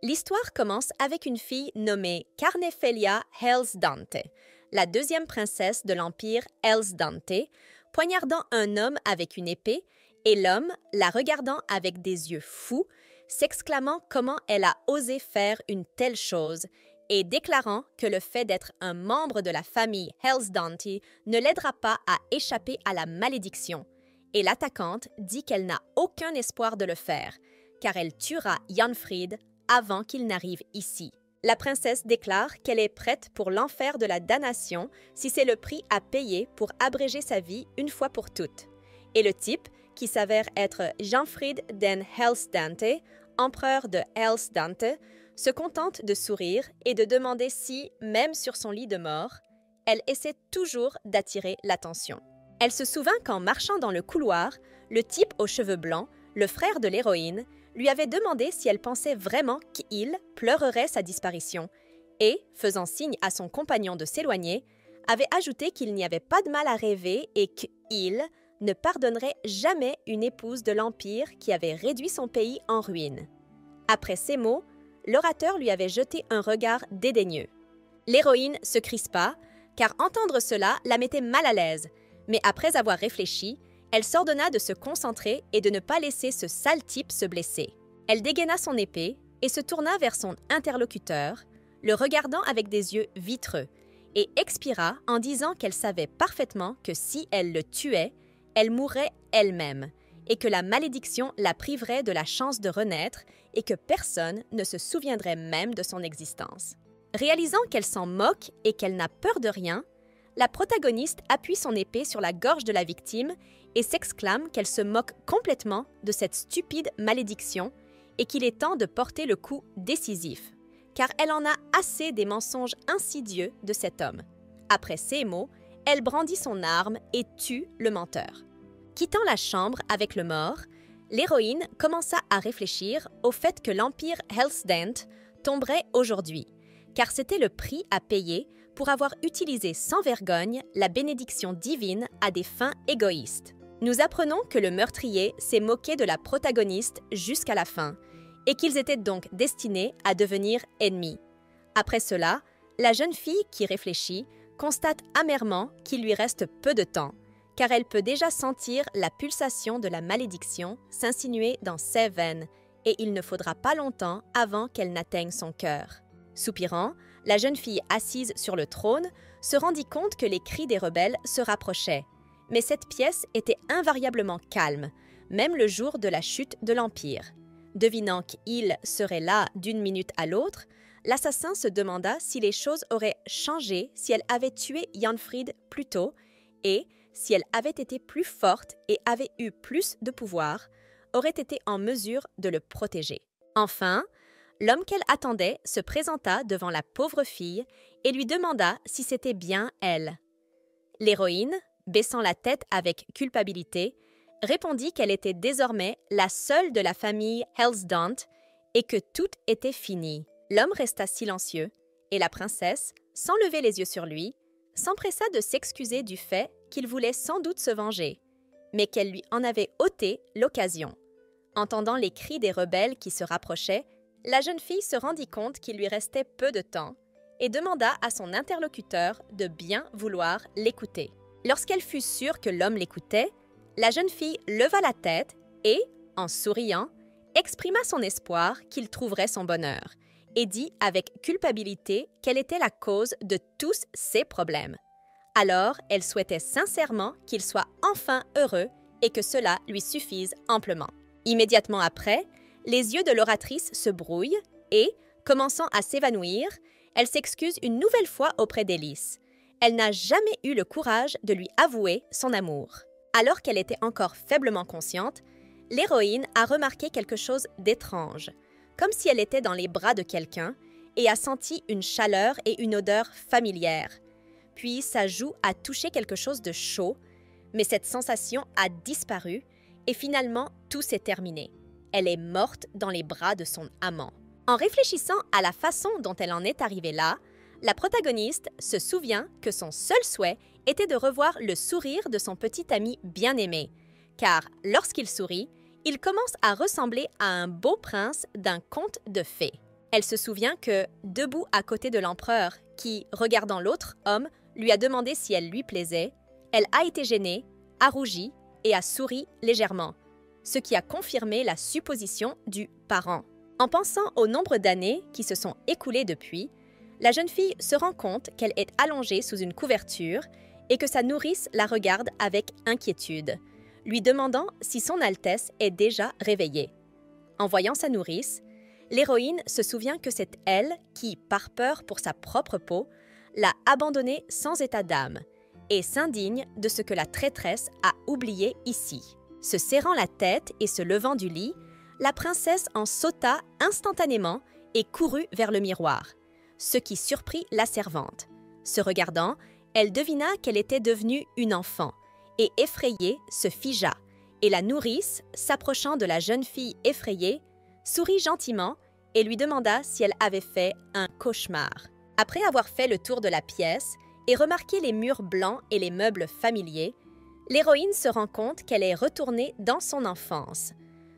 L'histoire commence avec une fille nommée Carnefelia Hellsdante, la deuxième princesse de l'empire Hellsdante, poignardant un homme avec une épée et l'homme, la regardant avec des yeux fous, s'exclamant comment elle a osé faire une telle chose et déclarant que le fait d'être un membre de la famille Hellsdante ne l'aidera pas à échapper à la malédiction. Et l'attaquante dit qu'elle n'a aucun espoir de le faire, car elle tuera Janfrid avant qu'il n'arrive ici. La princesse déclare qu'elle est prête pour l'enfer de la damnation si c'est le prix à payer pour abréger sa vie une fois pour toutes. Et le type, qui s'avère être Janfrid den Hellsdante, empereur de Hellsdante, se contente de sourire et de demander si, même sur son lit de mort, elle essaie toujours d'attirer l'attention. Elle se souvint qu'en marchant dans le couloir, le type aux cheveux blancs, le frère de l'héroïne, lui avait demandé si elle pensait vraiment qu'il pleurerait sa disparition et, faisant signe à son compagnon de s'éloigner, avait ajouté qu'il n'y avait pas de mal à rêver et qu'il ne pardonnerait jamais une épouse de l'Empire qui avait réduit son pays en ruine. Après ces mots, l'orateur lui avait jeté un regard dédaigneux. L'héroïne se crispa, car entendre cela la mettait mal à l'aise, mais après avoir réfléchi, elle s'ordonna de se concentrer et de ne pas laisser ce sale type se blesser. Elle dégaina son épée et se tourna vers son interlocuteur, le regardant avec des yeux vitreux, et expira en disant qu'elle savait parfaitement que si elle le tuait, elle mourrait elle-même, et que la malédiction la priverait de la chance de renaître et que personne ne se souviendrait même de son existence. Réalisant qu'elle s'en moque et qu'elle n'a peur de rien, la protagoniste appuie son épée sur la gorge de la victime et s'exclame qu'elle se moque complètement de cette stupide malédiction et qu'il est temps de porter le coup décisif, car elle en a assez des mensonges insidieux de cet homme. Après ces mots, elle brandit son arme et tue le menteur. Quittant la chambre avec le mort, l'héroïne commença à réfléchir au fait que l'empire Hellsdante tomberait aujourd'hui, car c'était le prix à payer pour avoir utilisé sans vergogne la bénédiction divine à des fins égoïstes. Nous apprenons que le meurtrier s'est moqué de la protagoniste jusqu'à la fin, et qu'ils étaient donc destinés à devenir ennemis. Après cela, la jeune fille qui réfléchit constate amèrement qu'il lui reste peu de temps, car elle peut déjà sentir la pulsation de la malédiction s'insinuer dans ses veines, et il ne faudra pas longtemps avant qu'elle n'atteigne son cœur. Soupirant, la jeune fille assise sur le trône se rendit compte que les cris des rebelles se rapprochaient. Mais cette pièce était invariablement calme, même le jour de la chute de l'Empire. Devinant qu'il serait là d'une minute à l'autre, l'assassin se demanda si les choses auraient changé si elle avait tué Janfrid plus tôt et, si elle avait été plus forte et avait eu plus de pouvoir, aurait été en mesure de le protéger. Enfin, l'homme qu'elle attendait se présenta devant la pauvre fille et lui demanda si c'était bien elle. L'héroïne, baissant la tête avec culpabilité, répondit qu'elle était désormais la seule de la famille Hellsdante et que tout était fini. L'homme resta silencieux et la princesse, sans lever les yeux sur lui, s'empressa de s'excuser du fait qu'il voulait sans doute se venger, mais qu'elle lui en avait ôté l'occasion. Entendant les cris des rebelles qui se rapprochaient, la jeune fille se rendit compte qu'il lui restait peu de temps et demanda à son interlocuteur de bien vouloir l'écouter. Lorsqu'elle fut sûre que l'homme l'écoutait, la jeune fille leva la tête et, en souriant, exprima son espoir qu'il trouverait son bonheur et dit avec culpabilité qu'elle était la cause de tous ses problèmes. Alors, elle souhaitait sincèrement qu'il soit enfin heureux et que cela lui suffise amplement. Immédiatement après, les yeux de l'oratrice se brouillent et, commençant à s'évanouir, elle s'excuse une nouvelle fois auprès d'Élise. Elle n'a jamais eu le courage de lui avouer son amour. Alors qu'elle était encore faiblement consciente, l'héroïne a remarqué quelque chose d'étrange, comme si elle était dans les bras de quelqu'un et a senti une chaleur et une odeur familière. Puis sa joue a touché quelque chose de chaud, mais cette sensation a disparu et finalement tout s'est terminé. Elle est morte dans les bras de son amant. En réfléchissant à la façon dont elle en est arrivée là, la protagoniste se souvient que son seul souhait était de revoir le sourire de son petit ami bien-aimé, car lorsqu'il sourit, il commence à ressembler à un beau prince d'un conte de fées. Elle se souvient que, debout à côté de l'empereur, qui, regardant l'autre homme, lui a demandé si elle lui plaisait, elle a été gênée, a rougi et a souri légèrement, ce qui a confirmé la supposition du parent. En pensant au nombre d'années qui se sont écoulées depuis, la jeune fille se rend compte qu'elle est allongée sous une couverture et que sa nourrice la regarde avec inquiétude, lui demandant si son Altesse est déjà réveillée. En voyant sa nourrice, l'héroïne se souvient que c'est elle qui, par peur pour sa propre peau, l'a abandonnée sans état d'âme et s'indigne de ce que la traîtresse a oublié ici. Se serrant la tête et se levant du lit, la princesse en sauta instantanément et courut vers le miroir, ce qui surprit la servante. Se regardant, elle devina qu'elle était devenue une enfant et, effrayée, se figea, et la nourrice, s'approchant de la jeune fille effrayée, sourit gentiment et lui demanda si elle avait fait un cauchemar. Après avoir fait le tour de la pièce et remarqué les murs blancs et les meubles familiers, l'héroïne se rend compte qu'elle est retournée dans son enfance.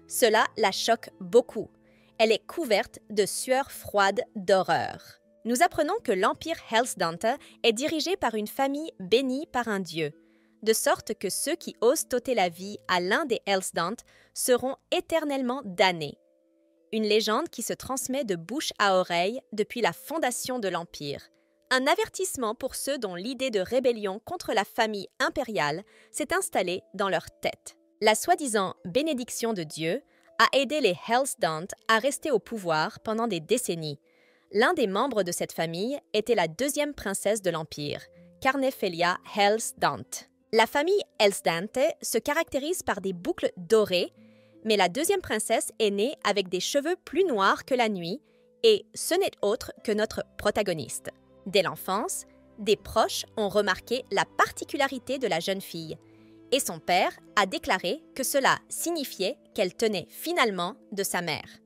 Cela la choque beaucoup. Elle est couverte de sueur froide d'horreur. Nous apprenons que l'Empire Hellsdante est dirigé par une famille bénie par un dieu, de sorte que ceux qui osent ôter la vie à l'un des Hellsdante seront éternellement damnés. Une légende qui se transmet de bouche à oreille depuis la fondation de l'Empire. Un avertissement pour ceux dont l'idée de rébellion contre la famille impériale s'est installée dans leur tête. La soi-disant bénédiction de Dieu a aidé les Hellsdante à rester au pouvoir pendant des décennies. L'un des membres de cette famille était la deuxième princesse de l'Empire, Carnefelia Hellsdante. La famille Hellsdante se caractérise par des boucles dorées, mais la deuxième princesse est née avec des cheveux plus noirs que la nuit, et ce n'est autre que notre protagoniste. Dès l'enfance, des proches ont remarqué la particularité de la jeune fille, et son père a déclaré que cela signifiait qu'elle tenait finalement de sa mère.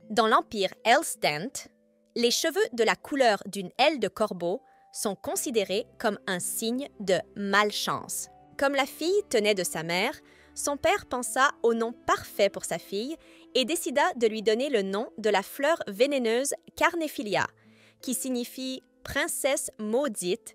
Dans l'Empire Hellsdante, les cheveux de la couleur d'une aile de corbeau sont considérés comme un signe de malchance. Comme la fille tenait de sa mère, son père pensa au nom parfait pour sa fille et décida de lui donner le nom de la fleur vénéneuse Carnefilia, qui signifie « princesse maudite »,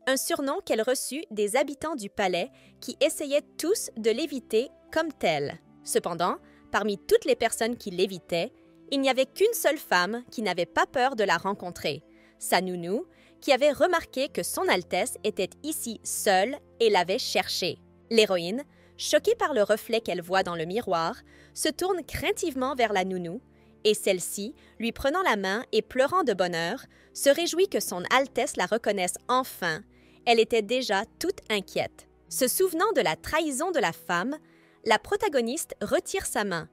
un surnom qu'elle reçut des habitants du palais qui essayaient tous de l'éviter comme telle. Cependant, parmi toutes les personnes qui l'évitaient, il n'y avait qu'une seule femme qui n'avait pas peur de la rencontrer, sa nounou, qui avait remarqué que son Altesse était ici seule et l'avait cherchée. L'héroïne, choquée par le reflet qu'elle voit dans le miroir, se tourne craintivement vers la nounou, et celle-ci, lui prenant la main et pleurant de bonheur, se réjouit que son Altesse la reconnaisse enfin. Elle était déjà toute inquiète. Se souvenant de la trahison de la femme, la protagoniste retire sa main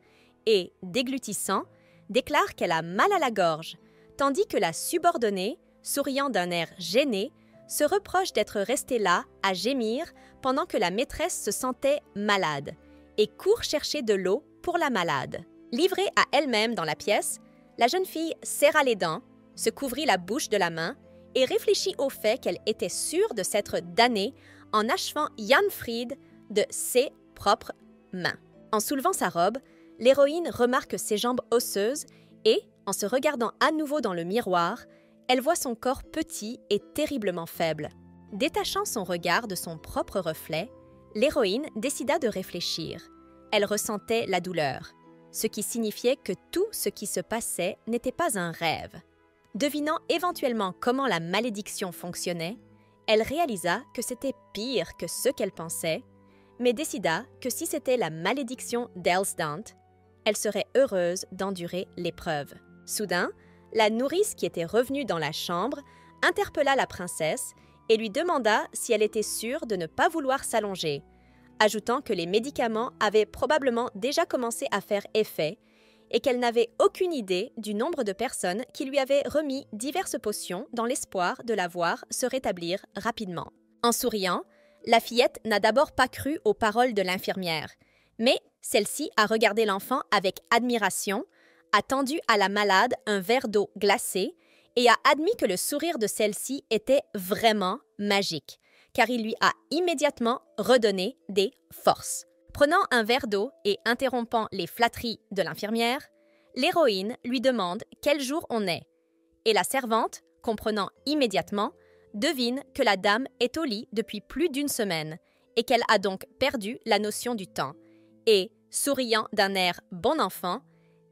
et, déglutissant, déclare qu'elle a mal à la gorge, tandis que la subordonnée, souriant d'un air gêné, se reproche d'être restée là à gémir pendant que la maîtresse se sentait malade et court chercher de l'eau pour la malade. Livrée à elle-même dans la pièce, la jeune fille serra les dents, se couvrit la bouche de la main et réfléchit au fait qu'elle était sûre de s'être damnée en achevant Janfrid de ses propres mains. En soulevant sa robe, l'héroïne remarque ses jambes osseuses et, en se regardant à nouveau dans le miroir, elle voit son corps petit et terriblement faible. Détachant son regard de son propre reflet, l'héroïne décida de réfléchir. Elle ressentait la douleur, ce qui signifiait que tout ce qui se passait n'était pas un rêve. Devinant éventuellement comment la malédiction fonctionnait, elle réalisa que c'était pire que ce qu'elle pensait, mais décida que si c'était la malédiction d'Hellsdante, elle serait heureuse d'endurer l'épreuve. Soudain, la nourrice qui était revenue dans la chambre interpella la princesse et lui demanda si elle était sûre de ne pas vouloir s'allonger, ajoutant que les médicaments avaient probablement déjà commencé à faire effet et qu'elle n'avait aucune idée du nombre de personnes qui lui avaient remis diverses potions dans l'espoir de la voir se rétablir rapidement. En souriant, la fillette n'a d'abord pas cru aux paroles de l'infirmière, mais celle-ci a regardé l'enfant avec admiration, a tendu à la malade un verre d'eau glacée et a admis que le sourire de celle-ci était vraiment magique, car il lui a immédiatement redonné des forces. Prenant un verre d'eau et interrompant les flatteries de l'infirmière, L'héroïne lui demande quel jour on est, et la servante, comprenant immédiatement, devine que la dame est au lit depuis plus d'une semaine et qu'elle a donc perdu la notion du temps, et, souriant d'un air bon enfant,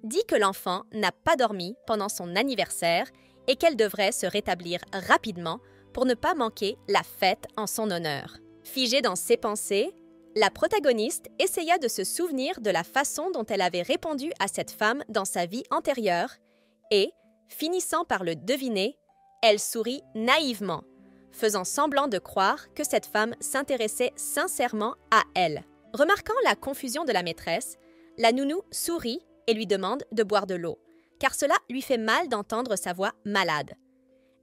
dit que l'enfant n'a pas dormi pendant son anniversaire et qu'elle devrait se rétablir rapidement pour ne pas manquer la fête en son honneur. Figée dans ses pensées, la protagoniste essaya de se souvenir de la façon dont elle avait répondu à cette femme dans sa vie antérieure et, finissant par le deviner, elle sourit naïvement, faisant semblant de croire que cette femme s'intéressait sincèrement à elle. Remarquant la confusion de la maîtresse, la nounou sourit et lui demande de boire de l'eau, car cela lui fait mal d'entendre sa voix malade.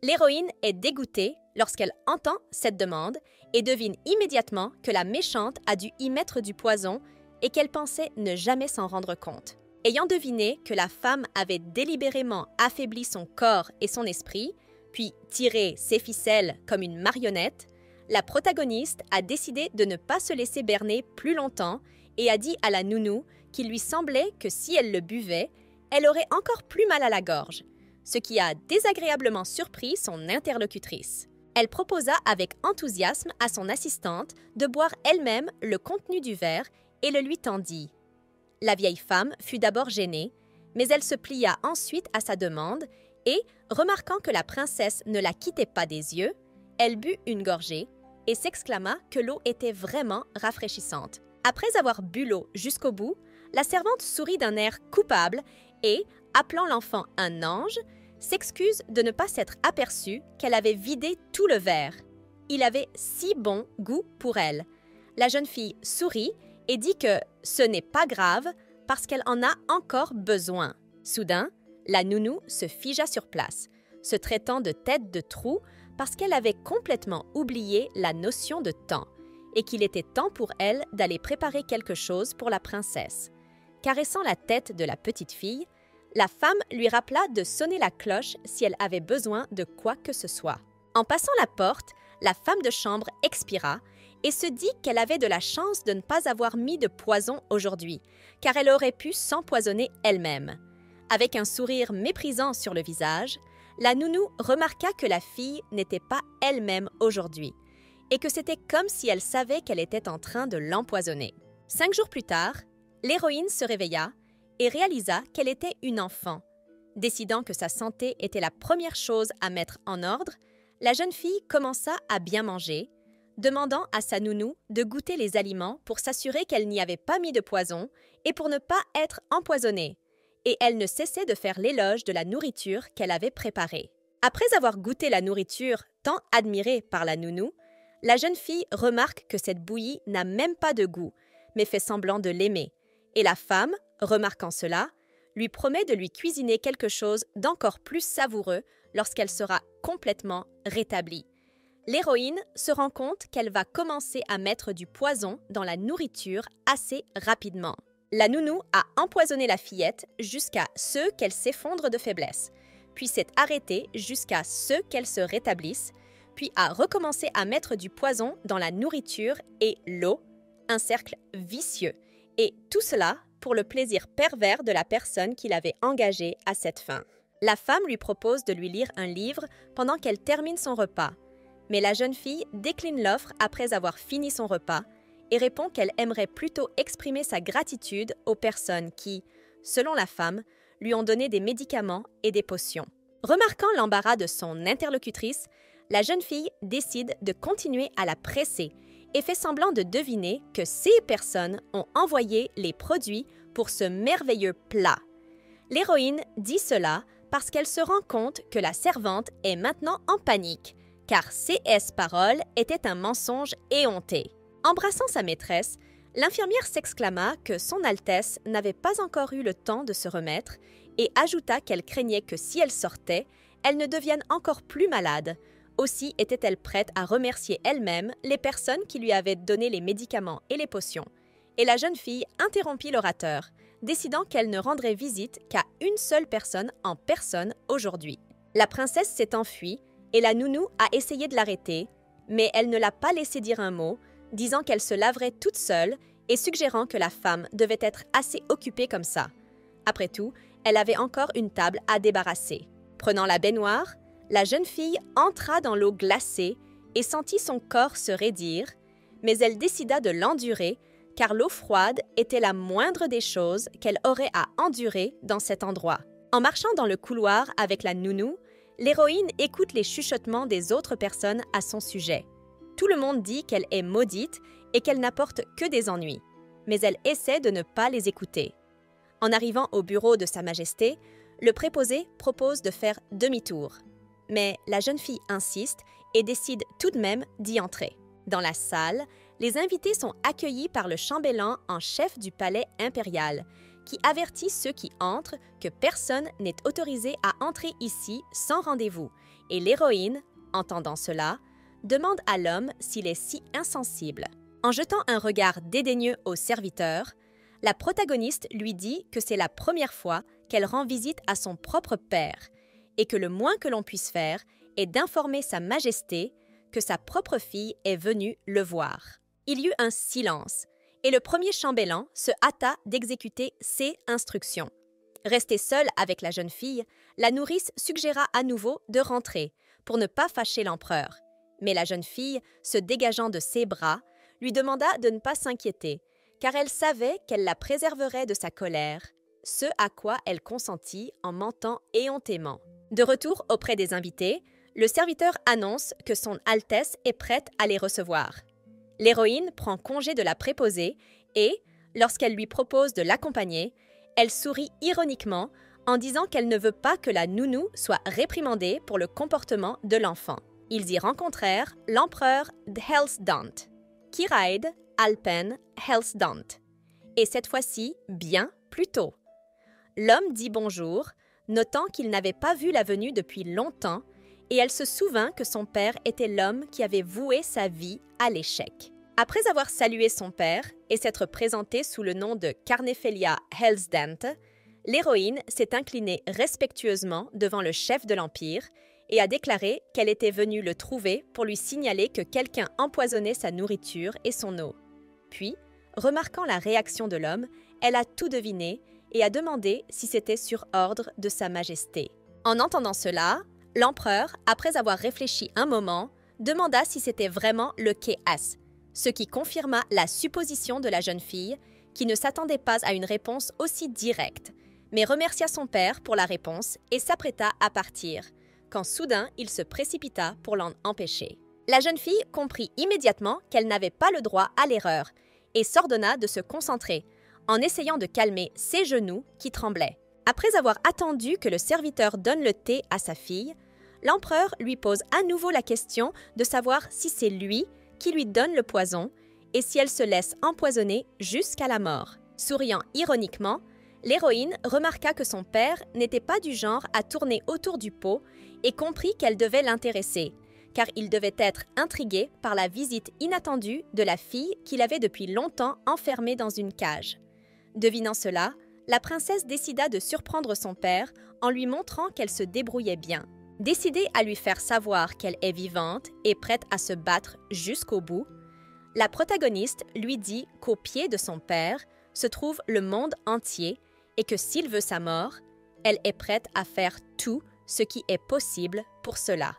L'héroïne est dégoûtée lorsqu'elle entend cette demande et devine immédiatement que la méchante a dû y mettre du poison et qu'elle pensait ne jamais s'en rendre compte. Ayant deviné que la femme avait délibérément affaibli son corps et son esprit, puis tiré ses ficelles comme une marionnette, la protagoniste a décidé de ne pas se laisser berner plus longtemps et a dit à la nounou qu'il lui semblait que si elle le buvait, elle aurait encore plus mal à la gorge, ce qui a désagréablement surpris son interlocutrice. Elle proposa avec enthousiasme à son assistante de boire elle-même le contenu du verre et le lui tendit. La vieille femme fut d'abord gênée, mais elle se plia ensuite à sa demande et, remarquant que la princesse ne la quittait pas des yeux, elle but une gorgée et s'exclama que l'eau était vraiment rafraîchissante. Après avoir bu l'eau jusqu'au bout, la servante sourit d'un air coupable et, appelant l'enfant un ange, s'excuse de ne pas s'être aperçue qu'elle avait vidé tout le verre. Il avait si bon goût pour elle. La jeune fille sourit et dit que ce n'est pas grave parce qu'elle en a encore besoin. Soudain, la nounou se figea sur place, se traitant de tête de trou parce qu'elle avait complètement oublié la notion de temps et qu'il était temps pour elle d'aller préparer quelque chose pour la princesse. Caressant la tête de la petite fille, la femme lui rappela de sonner la cloche si elle avait besoin de quoi que ce soit. En passant la porte, la femme de chambre expira et se dit qu'elle avait de la chance de ne pas avoir mis de poison aujourd'hui, car elle aurait pu s'empoisonner elle-même. Avec un sourire méprisant sur le visage, la nounou remarqua que la fille n'était pas elle-même aujourd'hui et que c'était comme si elle savait qu'elle était en train de l'empoisonner. 5 jours plus tard, l'héroïne se réveilla et réalisa qu'elle était une enfant. Décidant que sa santé était la première chose à mettre en ordre, la jeune fille commença à bien manger, demandant à sa nounou de goûter les aliments pour s'assurer qu'elle n'y avait pas mis de poison et pour ne pas être empoisonnée. Et elle ne cessait de faire l'éloge de la nourriture qu'elle avait préparée. Après avoir goûté la nourriture tant admirée par la nounou, la jeune fille remarque que cette bouillie n'a même pas de goût, mais fait semblant de l'aimer. Et la femme, remarquant cela, lui promet de lui cuisiner quelque chose d'encore plus savoureux lorsqu'elle sera complètement rétablie. L'héroïne se rend compte qu'elle va commencer à mettre du poison dans la nourriture assez rapidement. La nounou a empoisonné la fillette jusqu'à ce qu'elle s'effondre de faiblesse, puis s'est arrêtée jusqu'à ce qu'elle se rétablisse, puis a recommencé à mettre du poison dans la nourriture et l'eau, un cercle vicieux, et tout cela pour le plaisir pervers de la personne qui l'avait engagée à cette fin. La femme lui propose de lui lire un livre pendant qu'elle termine son repas, mais la jeune fille décline l'offre après avoir fini son repas et répond qu'elle aimerait plutôt exprimer sa gratitude aux personnes qui, selon la femme, lui ont donné des médicaments et des potions. Remarquant l'embarras de son interlocutrice, la jeune fille décide de continuer à la presser et fait semblant de deviner que ces personnes ont envoyé les produits pour ce merveilleux plat. L'héroïne dit cela parce qu'elle se rend compte que la servante est maintenant en panique, car C.S. Parole était un mensonge éhonté. Embrassant sa maîtresse, l'infirmière s'exclama que son Altesse n'avait pas encore eu le temps de se remettre et ajouta qu'elle craignait que si elle sortait, elle ne devienne encore plus malade. Aussi était-elle prête à remercier elle-même les personnes qui lui avaient donné les médicaments et les potions. Et la jeune fille interrompit l'orateur, décidant qu'elle ne rendrait visite qu'à une seule personne en personne aujourd'hui. La princesse s'est enfuie et la nounou a essayé de l'arrêter, mais elle ne l'a pas laissé dire un mot, disant qu'elle se laverait toute seule et suggérant que la femme devait être assez occupée comme ça. Après tout, elle avait encore une table à débarrasser. Prenant la baignoire, la jeune fille entra dans l'eau glacée et sentit son corps se raidir, mais elle décida de l'endurer car l'eau froide était la moindre des choses qu'elle aurait à endurer dans cet endroit. En marchant dans le couloir avec la nounou, l'héroïne écoute les chuchotements des autres personnes à son sujet. Tout le monde dit qu'elle est maudite et qu'elle n'apporte que des ennuis, mais elle essaie de ne pas les écouter. En arrivant au bureau de Sa Majesté, le préposé propose de faire demi-tour. Mais la jeune fille insiste et décide tout de même d'y entrer. Dans la salle, les invités sont accueillis par le chambellan en chef du palais impérial, qui avertit ceux qui entrent que personne n'est autorisé à entrer ici sans rendez-vous. Et l'héroïne, entendant cela, demande à l'homme s'il est si insensible. En jetant un regard dédaigneux au serviteur, la protagoniste lui dit que c'est la première fois qu'elle rend visite à son propre père et que le moins que l'on puisse faire est d'informer Sa Majesté que sa propre fille est venue le voir. Il y eut un silence et le premier chambellan se hâta d'exécuter ses instructions. Restée seule avec la jeune fille, la nourrice suggéra à nouveau de rentrer pour ne pas fâcher l'empereur. Mais la jeune fille, se dégageant de ses bras, lui demanda de ne pas s'inquiéter, car elle savait qu'elle la préserverait de sa colère, ce à quoi elle consentit en mentant éhontément. De retour auprès des invités, le serviteur annonce que son Altesse est prête à les recevoir. L'héroïne prend congé de la préposée et, lorsqu'elle lui propose de l'accompagner, elle sourit ironiquement en disant qu'elle ne veut pas que la nounou soit réprimandée pour le comportement de l'enfant. Ils y rencontrèrent l'empereur Helsdant, Kiraid Alpen Helsdant, et cette fois-ci bien plus tôt. L'homme dit bonjour, notant qu'il n'avait pas vu la venue depuis longtemps, et elle se souvint que son père était l'homme qui avait voué sa vie à l'échec. Après avoir salué son père et s'être présentée sous le nom de Carnephelia Helsdant, l'héroïne s'est inclinée respectueusement devant le chef de l'Empire et a déclaré qu'elle était venue le trouver pour lui signaler que quelqu'un empoisonnait sa nourriture et son eau. Puis, remarquant la réaction de l'homme, elle a tout deviné et a demandé si c'était sur ordre de Sa Majesté. En entendant cela, l'empereur, après avoir réfléchi un moment, demanda si c'était vraiment le Kéas, ce qui confirma la supposition de la jeune fille, qui ne s'attendait pas à une réponse aussi directe, mais remercia son père pour la réponse et s'apprêta à partir, quand soudain il se précipita pour l'en empêcher. La jeune fille comprit immédiatement qu'elle n'avait pas le droit à l'erreur et s'ordonna de se concentrer, en essayant de calmer ses genoux qui tremblaient. Après avoir attendu que le serviteur donne le thé à sa fille, l'empereur lui pose à nouveau la question de savoir si c'est lui qui lui donne le poison et si elle se laisse empoisonner jusqu'à la mort. Souriant ironiquement, l'héroïne remarqua que son père n'était pas du genre à tourner autour du pot et comprit qu'elle devait l'intéresser, car il devait être intrigué par la visite inattendue de la fille qu'il avait depuis longtemps enfermée dans une cage. Devinant cela, la princesse décida de surprendre son père en lui montrant qu'elle se débrouillait bien. Décidée à lui faire savoir qu'elle est vivante et prête à se battre jusqu'au bout, la protagoniste lui dit qu'au pied de son père se trouve le monde entier et que s'il veut sa mort, elle est prête à faire tout ce qui est possible pour cela.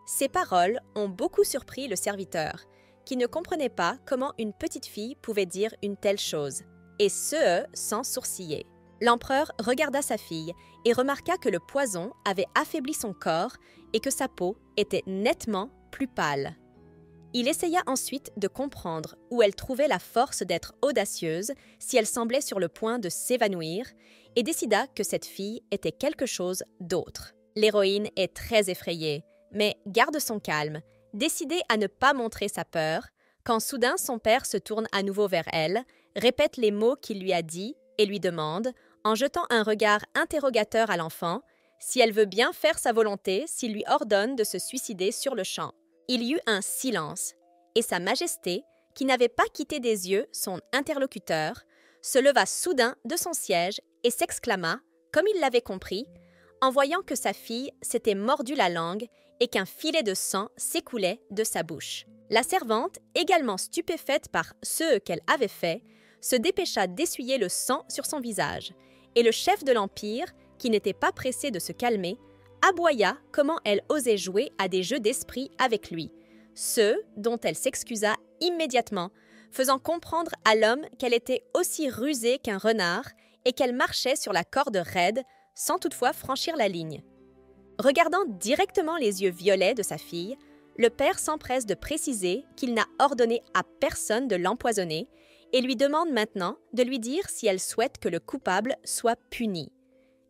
Ces paroles ont beaucoup surpris le serviteur, qui ne comprenait pas comment une petite fille pouvait dire une telle chose, et ce, sans sourciller. L'empereur regarda sa fille et remarqua que le poison avait affaibli son corps et que sa peau était nettement plus pâle. Il essaya ensuite de comprendre où elle trouvait la force d'être audacieuse si elle semblait sur le point de s'évanouir et décida que cette fille était quelque chose d'autre. L'héroïne est très effrayée, mais garde son calme, décidée à ne pas montrer sa peur, quand soudain son père se tourne à nouveau vers elle, répète les mots qu'il lui a dit et lui demande, en jetant un regard interrogateur à l'enfant, si elle veut bien faire sa volonté s'il lui ordonne de se suicider sur le champ. Il y eut un silence, et Sa Majesté, qui n'avait pas quitté des yeux son interlocuteur, se leva soudain de son siège et s'exclama, comme il l'avait compris, en voyant que sa fille s'était mordu la langue et qu'un filet de sang s'écoulait de sa bouche. La servante, également stupéfaite par ce qu'elle avait fait, se dépêcha d'essuyer le sang sur son visage, et le chef de l'Empire, qui n'était pas pressée de se calmer, aboya comment elle osait jouer à des jeux d'esprit avec lui, ceux dont elle s'excusa immédiatement, faisant comprendre à l'homme qu'elle était aussi rusée qu'un renard et qu'elle marchait sur la corde raide, sans toutefois franchir la ligne. Regardant directement les yeux violets de sa fille, le père s'empresse de préciser qu'il n'a ordonné à personne de l'empoisonner et lui demande maintenant de lui dire si elle souhaite que le coupable soit puni.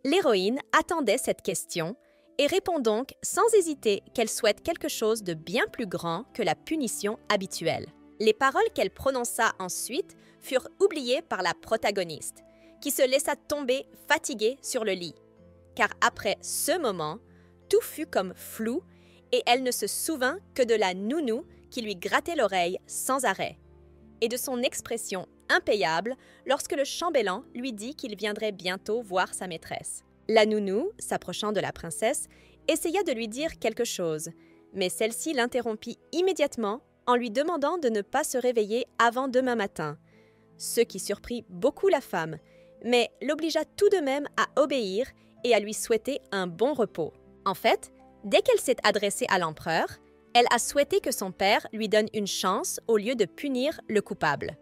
L'héroïne attendait cette question et répond donc sans hésiter qu'elle souhaite quelque chose de bien plus grand que la punition habituelle. Les paroles qu'elle prononça ensuite furent oubliées par la protagoniste, qui se laissa tomber fatiguée sur le lit. Car après ce moment, tout fut comme flou et elle ne se souvint que de la nounou qui lui grattait l'oreille sans arrêt, et de son expression impayable lorsque le chambellan lui dit qu'il viendrait bientôt voir sa maîtresse. La nounou, s'approchant de la princesse, essaya de lui dire quelque chose, mais celle-ci l'interrompit immédiatement en lui demandant de ne pas se réveiller avant demain matin, ce qui surprit beaucoup la femme, mais l'obligea tout de même à obéir et à lui souhaiter un bon repos. En fait, dès qu'elle s'est adressée à l'empereur, elle a souhaité que son père lui donne une chance au lieu de punir le coupable.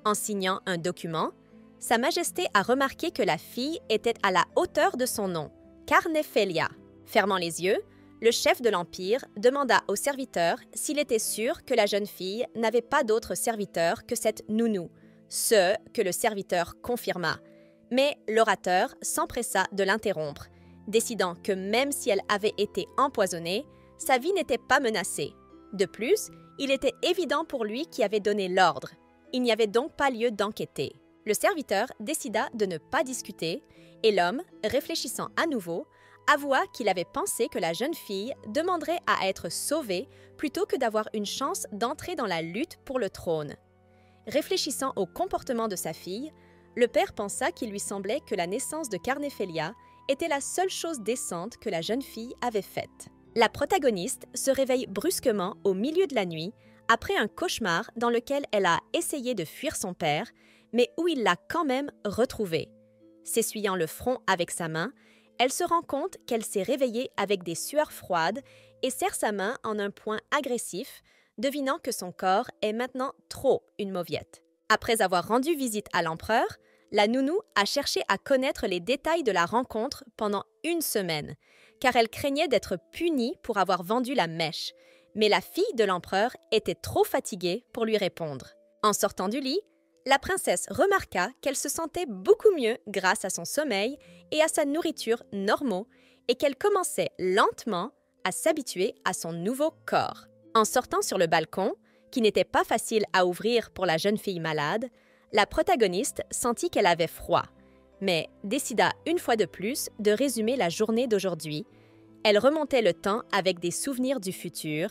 En signant un document, Sa Majesté a remarqué que la fille était à la hauteur de son nom, Carnephelia. Fermant les yeux, le chef de l'Empire demanda au serviteur s'il était sûr que la jeune fille n'avait pas d'autre serviteur que cette nounou, ce que le serviteur confirma. Mais l'orateur s'empressa de l'interrompre, décidant que même si elle avait été empoisonnée, sa vie n'était pas menacée. De plus, il était évident pour lui qui avait donné l'ordre. Il n'y avait donc pas lieu d'enquêter. Le serviteur décida de ne pas discuter et l'homme, réfléchissant à nouveau, avoua qu'il avait pensé que la jeune fille demanderait à être sauvée plutôt que d'avoir une chance d'entrer dans la lutte pour le trône. Réfléchissant au comportement de sa fille, le père pensa qu'il lui semblait que la naissance de Carnephelia était la seule chose décente que la jeune fille avait faite. La protagoniste se réveille brusquement au milieu de la nuit après un cauchemar dans lequel elle a essayé de fuir son père, mais où il l'a quand même retrouvée. S'essuyant le front avec sa main, elle se rend compte qu'elle s'est réveillée avec des sueurs froides et serre sa main en un point agressif, devinant que son corps est maintenant trop une mauviette. Après avoir rendu visite à l'empereur, la nounou a cherché à connaître les détails de la rencontre pendant une semaine, car elle craignait d'être punie pour avoir vendu la mèche. Mais la fille de l'empereur était trop fatiguée pour lui répondre. En sortant du lit, la princesse remarqua qu'elle se sentait beaucoup mieux grâce à son sommeil et à sa nourriture normaux et qu'elle commençait lentement à s'habituer à son nouveau corps. En sortant sur le balcon, qui n'était pas facile à ouvrir pour la jeune fille malade, la protagoniste sentit qu'elle avait froid, mais décida une fois de plus de résumer la journée d'aujourd'hui. Elle remontait le temps avec des souvenirs du futur,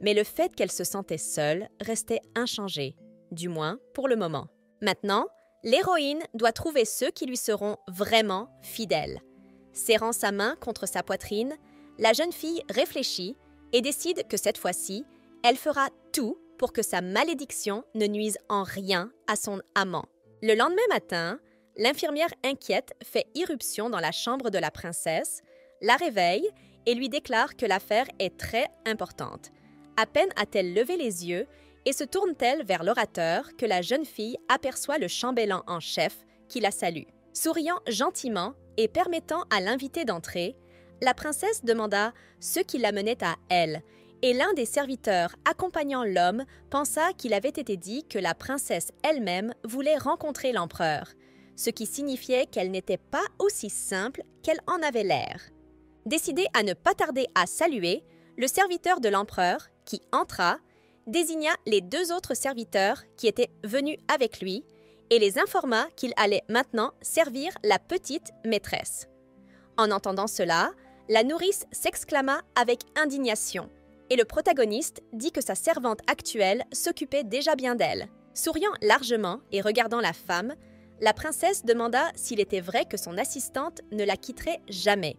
mais le fait qu'elle se sentait seule restait inchangé, du moins pour le moment. Maintenant, l'héroïne doit trouver ceux qui lui seront vraiment fidèles. Serrant sa main contre sa poitrine, la jeune fille réfléchit et décide que cette fois-ci, elle fera tout pour que sa malédiction ne nuise en rien à son amant. Le lendemain matin, l'infirmière inquiète fait irruption dans la chambre de la princesse, la réveille et lui déclare que l'affaire est très importante. À peine a-t-elle levé les yeux et se tourne-t-elle vers l'orateur que la jeune fille aperçoit le chambellan en chef qui la salue. Souriant gentiment et permettant à l'invité d'entrer, la princesse demanda ce qui l'amenait à elle, et l'un des serviteurs accompagnant l'homme pensa qu'il avait été dit que la princesse elle-même voulait rencontrer l'empereur, ce qui signifiait qu'elle n'était pas aussi simple qu'elle en avait l'air. Décidé à ne pas tarder à saluer, le serviteur de l'empereur, qui entra, désigna les deux autres serviteurs qui étaient venus avec lui et les informa qu'il allait maintenant servir la petite maîtresse. En entendant cela, la nourrice s'exclama avec indignation et le protagoniste dit que sa servante actuelle s'occupait déjà bien d'elle. Souriant largement et regardant la femme, la princesse demanda s'il était vrai que son assistante ne la quitterait jamais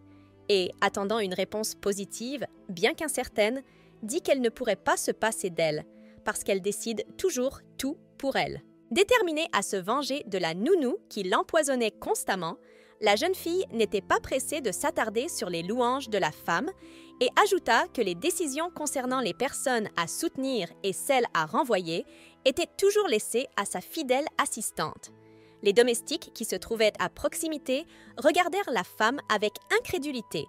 et, attendant une réponse positive, bien qu'incertaine, dit qu'elle ne pourrait pas se passer d'elle, parce qu'elle décide toujours tout pour elle. Déterminée à se venger de la nounou qui l'empoisonnait constamment, La jeune fille n'était pas pressée de s'attarder sur les louanges de la femme et ajouta que les décisions concernant les personnes à soutenir et celles à renvoyer étaient toujours laissées à sa fidèle assistante. Les domestiques qui se trouvaient à proximité regardèrent la femme avec incrédulité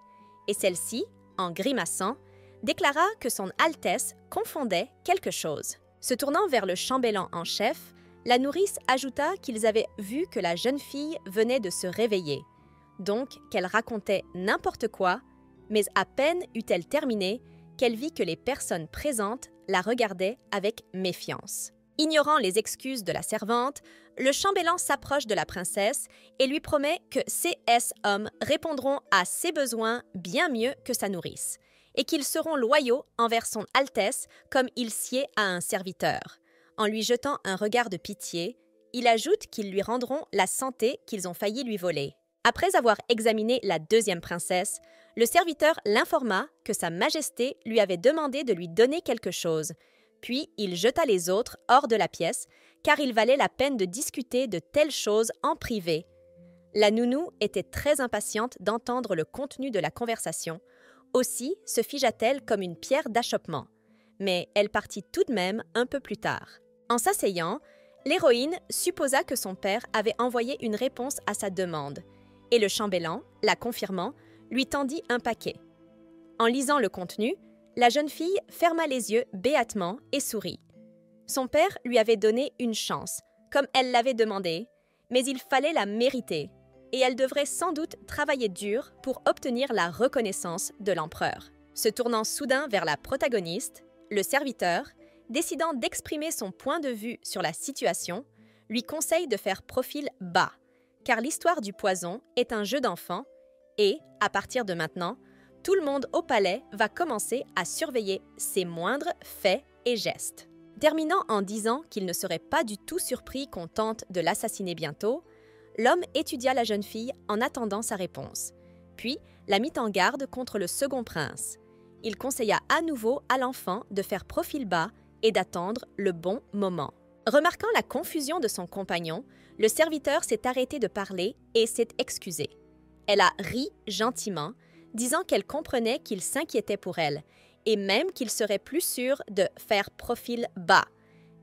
et celle-ci, en grimaçant, déclara que son Altesse confondait quelque chose. Se tournant vers le chambellan en chef, la nourrice ajouta qu'ils avaient vu que la jeune fille venait de se réveiller, donc qu'elle racontait n'importe quoi, mais à peine eut-elle terminé qu'elle vit que les personnes présentes la regardaient avec méfiance. Ignorant les excuses de la servante, le chambellan s'approche de la princesse et lui promet que ces hommes répondront à ses besoins bien mieux que sa nourrice, et qu'ils seront loyaux envers son Altesse comme il sied à un serviteur. En lui jetant un regard de pitié, il ajoute qu'ils lui rendront la santé qu'ils ont failli lui voler. Après avoir examiné la deuxième princesse, le serviteur l'informa que Sa Majesté lui avait demandé de lui donner quelque chose, puis il jeta les autres hors de la pièce, car il valait la peine de discuter de telles choses en privé. La nounou était très impatiente d'entendre le contenu de la conversation, aussi se figea-t-elle comme une pierre d'achoppement. Mais elle partit tout de même un peu plus tard. En s'asseyant, l'héroïne supposa que son père avait envoyé une réponse à sa demande, et le chambellan, la confirmant, lui tendit un paquet. En lisant le contenu, la jeune fille ferma les yeux béatement et sourit. Son père lui avait donné une chance, comme elle l'avait demandé, mais il fallait la mériter, et elle devrait sans doute travailler dur pour obtenir la reconnaissance de l'empereur. Se tournant soudain vers la protagoniste, le serviteur, décidant d'exprimer son point de vue sur la situation, lui conseille de faire profil bas, car l'histoire du poison est un jeu d'enfant et, à partir de maintenant, tout le monde au palais va commencer à surveiller ses moindres faits et gestes. Terminant en disant qu'il ne serait pas du tout surpris qu'on tente de l'assassiner bientôt, l'homme étudia la jeune fille en attendant sa réponse, puis la mit en garde contre le second prince. Il conseilla à nouveau à l'enfant de faire profil bas et d'attendre le bon moment. Remarquant la confusion de son compagnon, le serviteur s'est arrêté de parler et s'est excusé. Elle a ri gentiment, disant qu'elle comprenait qu'il s'inquiétait pour elle, et même qu'il serait plus sûr de faire profil bas,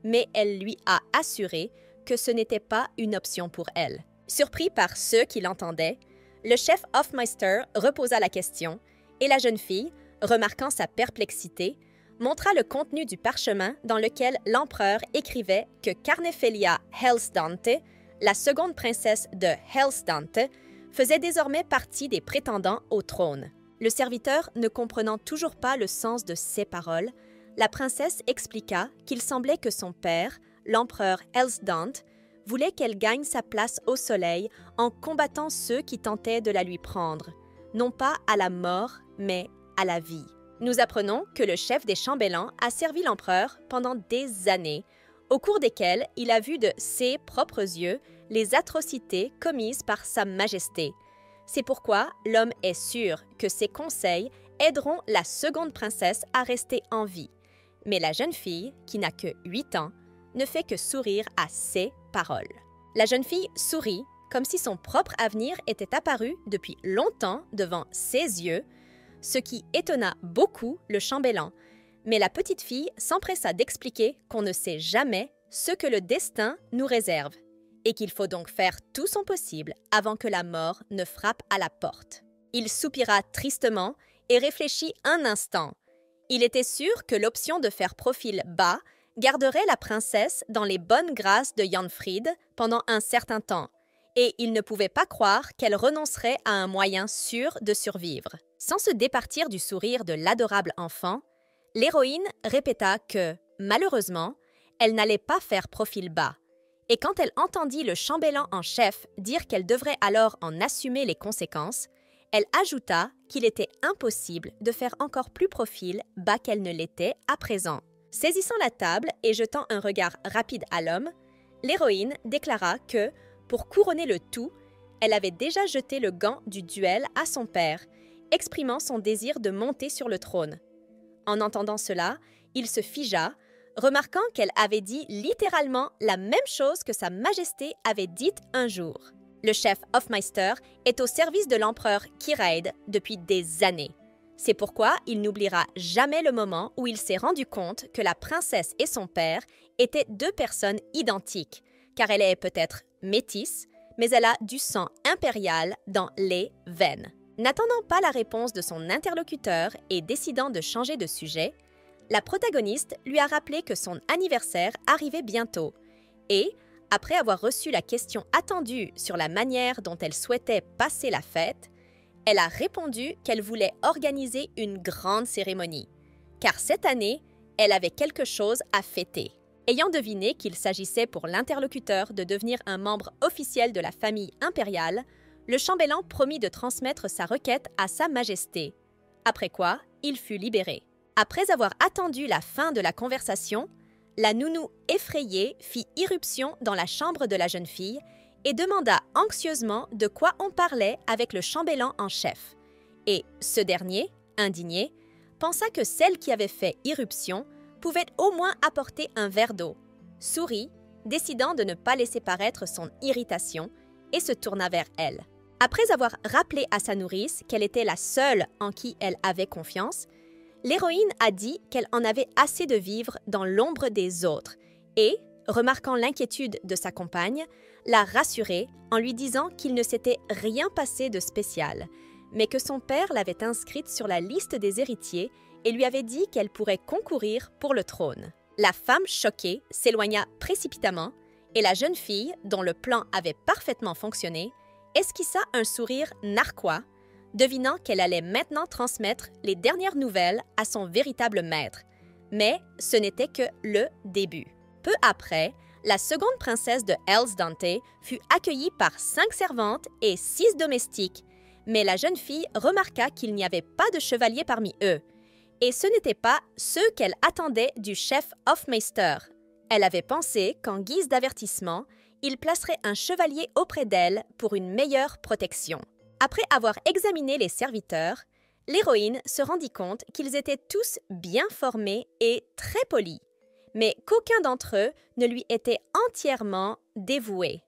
mais elle lui a assuré que ce n'était pas une option pour elle. Surpris par ceux qui l'entendaient, le chef Hofmeister reposa la question, et la jeune fille, remarquant sa perplexité, montra le contenu du parchemin dans lequel l'empereur écrivait que Carnefelia Helsdante, la seconde princesse de Helsdante, faisait désormais partie des prétendants au trône. Le serviteur ne comprenant toujours pas le sens de ces paroles, la princesse expliqua qu'il semblait que son père, l'empereur Helsdante, voulait qu'elle gagne sa place au soleil en combattant ceux qui tentaient de la lui prendre, non pas à la mort, mais à la vie. Nous apprenons que le chef des chambellans a servi l'empereur pendant des années, au cours desquelles il a vu de ses propres yeux les atrocités commises par Sa Majesté. C'est pourquoi l'homme est sûr que ses conseils aideront la seconde princesse à rester en vie. Mais la jeune fille, qui n'a que 8 ans, ne fait que sourire à ces paroles. La jeune fille sourit comme si son propre avenir était apparu depuis longtemps devant ses yeux, ce qui étonna beaucoup le chambellan, mais la petite fille s'empressa d'expliquer qu'on ne sait jamais ce que le destin nous réserve et qu'il faut donc faire tout son possible avant que la mort ne frappe à la porte. Il soupira tristement et réfléchit un instant. Il était sûr que l'option de faire profil bas garderait la princesse dans les bonnes grâces de Janfrid pendant un certain temps, et il ne pouvait pas croire qu'elle renoncerait à un moyen sûr de survivre. Sans se départir du sourire de l'adorable enfant, l'héroïne répéta que, malheureusement, elle n'allait pas faire profil bas, et quand elle entendit le chambellan en chef dire qu'elle devrait alors en assumer les conséquences, elle ajouta qu'il était impossible de faire encore plus profil bas qu'elle ne l'était à présent. Saisissant la table et jetant un regard rapide à l'homme, l'héroïne déclara que, pour couronner le tout, elle avait déjà jeté le gant du duel à son père, exprimant son désir de monter sur le trône. En entendant cela, il se figea, remarquant qu'elle avait dit littéralement la même chose que Sa Majesté avait dite un jour. Le chef Hofmeister est au service de l'empereur Kiraid depuis des années. C'est pourquoi il n'oubliera jamais le moment où il s'est rendu compte que la princesse et son père étaient deux personnes identiques, car elle est peut-être métisse, mais elle a du sang impérial dans les veines. N'attendant pas la réponse de son interlocuteur et décidant de changer de sujet, la protagoniste lui a rappelé que son anniversaire arrivait bientôt et, après avoir reçu la question attendue sur la manière dont elle souhaitait passer la fête, elle a répondu qu'elle voulait organiser une grande cérémonie, car cette année, elle avait quelque chose à fêter. Ayant deviné qu'il s'agissait pour l'interlocuteur de devenir un membre officiel de la famille impériale, le chambellan promit de transmettre sa requête à Sa Majesté, après quoi il fut libéré. Après avoir attendu la fin de la conversation, la nounou effrayée fit irruption dans la chambre de la jeune fille et demanda anxieusement de quoi on parlait avec le chambellan en chef. Et ce dernier, indigné, pensa que celle qui avait fait irruption pouvait au moins apporter un verre d'eau, sourit, décidant de ne pas laisser paraître son irritation, et se tourna vers elle. Après avoir rappelé à sa nourrice qu'elle était la seule en qui elle avait confiance, l'héroïne a dit qu'elle en avait assez de vivre dans l'ombre des autres et, remarquant l'inquiétude de sa compagne, l'a rassurée en lui disant qu'il ne s'était rien passé de spécial, mais que son père l'avait inscrite sur la liste des héritiers et lui avait dit qu'elle pourrait concourir pour le trône. La femme choquée s'éloigna précipitamment et la jeune fille, dont le plan avait parfaitement fonctionné, esquissa un sourire narquois, devinant qu'elle allait maintenant transmettre les dernières nouvelles à son véritable maître. Mais ce n'était que le début. Peu après, la seconde princesse de Elsdante fut accueillie par 5 servantes et 6 domestiques, mais la jeune fille remarqua qu'il n'y avait pas de chevalier parmi eux. Et ce n'était pas ceux qu'elle attendait du chef Hofmeister. Elle avait pensé qu'en guise d'avertissement, il placerait un chevalier auprès d'elle pour une meilleure protection. Après avoir examiné les serviteurs, l'héroïne se rendit compte qu'ils étaient tous bien formés et très polis, mais qu'aucun d'entre eux ne lui était entièrement dévoué.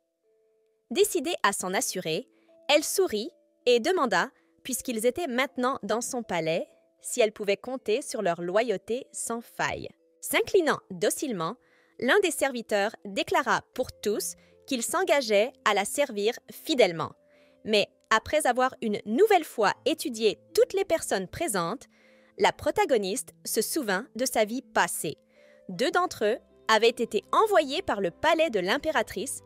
Décidée à s'en assurer, elle sourit et demanda, puisqu'ils étaient maintenant dans son palais, si elle pouvait compter sur leur loyauté sans faille. S'inclinant docilement, l'un des serviteurs déclara pour tous qu'il s'engageait à la servir fidèlement. Mais après avoir une nouvelle fois étudié toutes les personnes présentes, la protagoniste se souvint de sa vie passée. 2 d'entre eux avaient été envoyés par le palais de l'impératrice,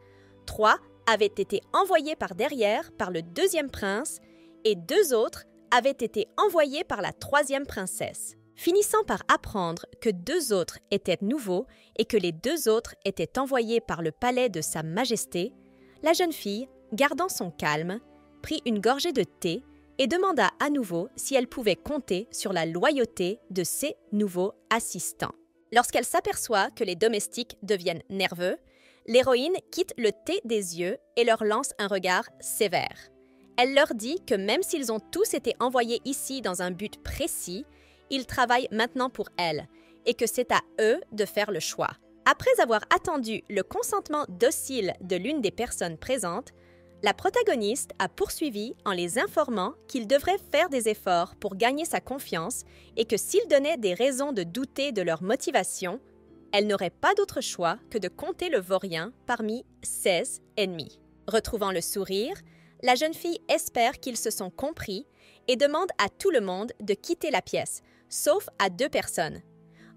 3 avaient été envoyés par derrière par le 2e prince et 2 autres avaient été envoyés par la 3e princesse. Finissant par apprendre que 2 autres étaient nouveaux et que les 2 autres étaient envoyés par le palais de Sa Majesté, la jeune fille, gardant son calme, prit une gorgée de thé et demanda à nouveau si elle pouvait compter sur la loyauté de ses nouveaux assistants. Lorsqu'elle s'aperçoit que les domestiques deviennent nerveux, l'héroïne quitte le thé des yeux et leur lance un regard sévère. Elle leur dit que même s'ils ont tous été envoyés ici dans un but précis, ils travaillent maintenant pour elle et que c'est à eux de faire le choix. Après avoir attendu le consentement docile de l'une des personnes présentes, la protagoniste a poursuivi en les informant qu'ils devraient faire des efforts pour gagner sa confiance et que s'ils donnaient des raisons de douter de leur motivation, elle n'aurait pas d'autre choix que de compter le vaurien parmi 16 ennemis. Retrouvant le sourire, la jeune fille espère qu'ils se sont compris et demande à tout le monde de quitter la pièce, sauf à 2 personnes.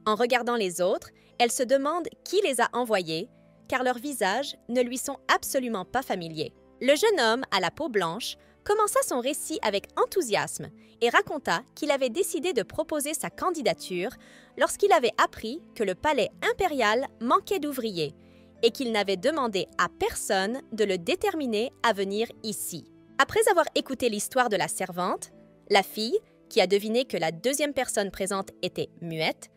En regardant les autres, elle se demande qui les a envoyés, car leurs visages ne lui sont absolument pas familiers. Le jeune homme à la peau blanche commença son récit avec enthousiasme et raconta qu'il avait décidé de proposer sa candidature lorsqu'il avait appris que le palais impérial manquait d'ouvriers et qu'il n'avait demandé à personne de le déterminer à venir ici. Après avoir écouté l'histoire de la servante, la fille, qui a deviné que la 2e personne présente était muette,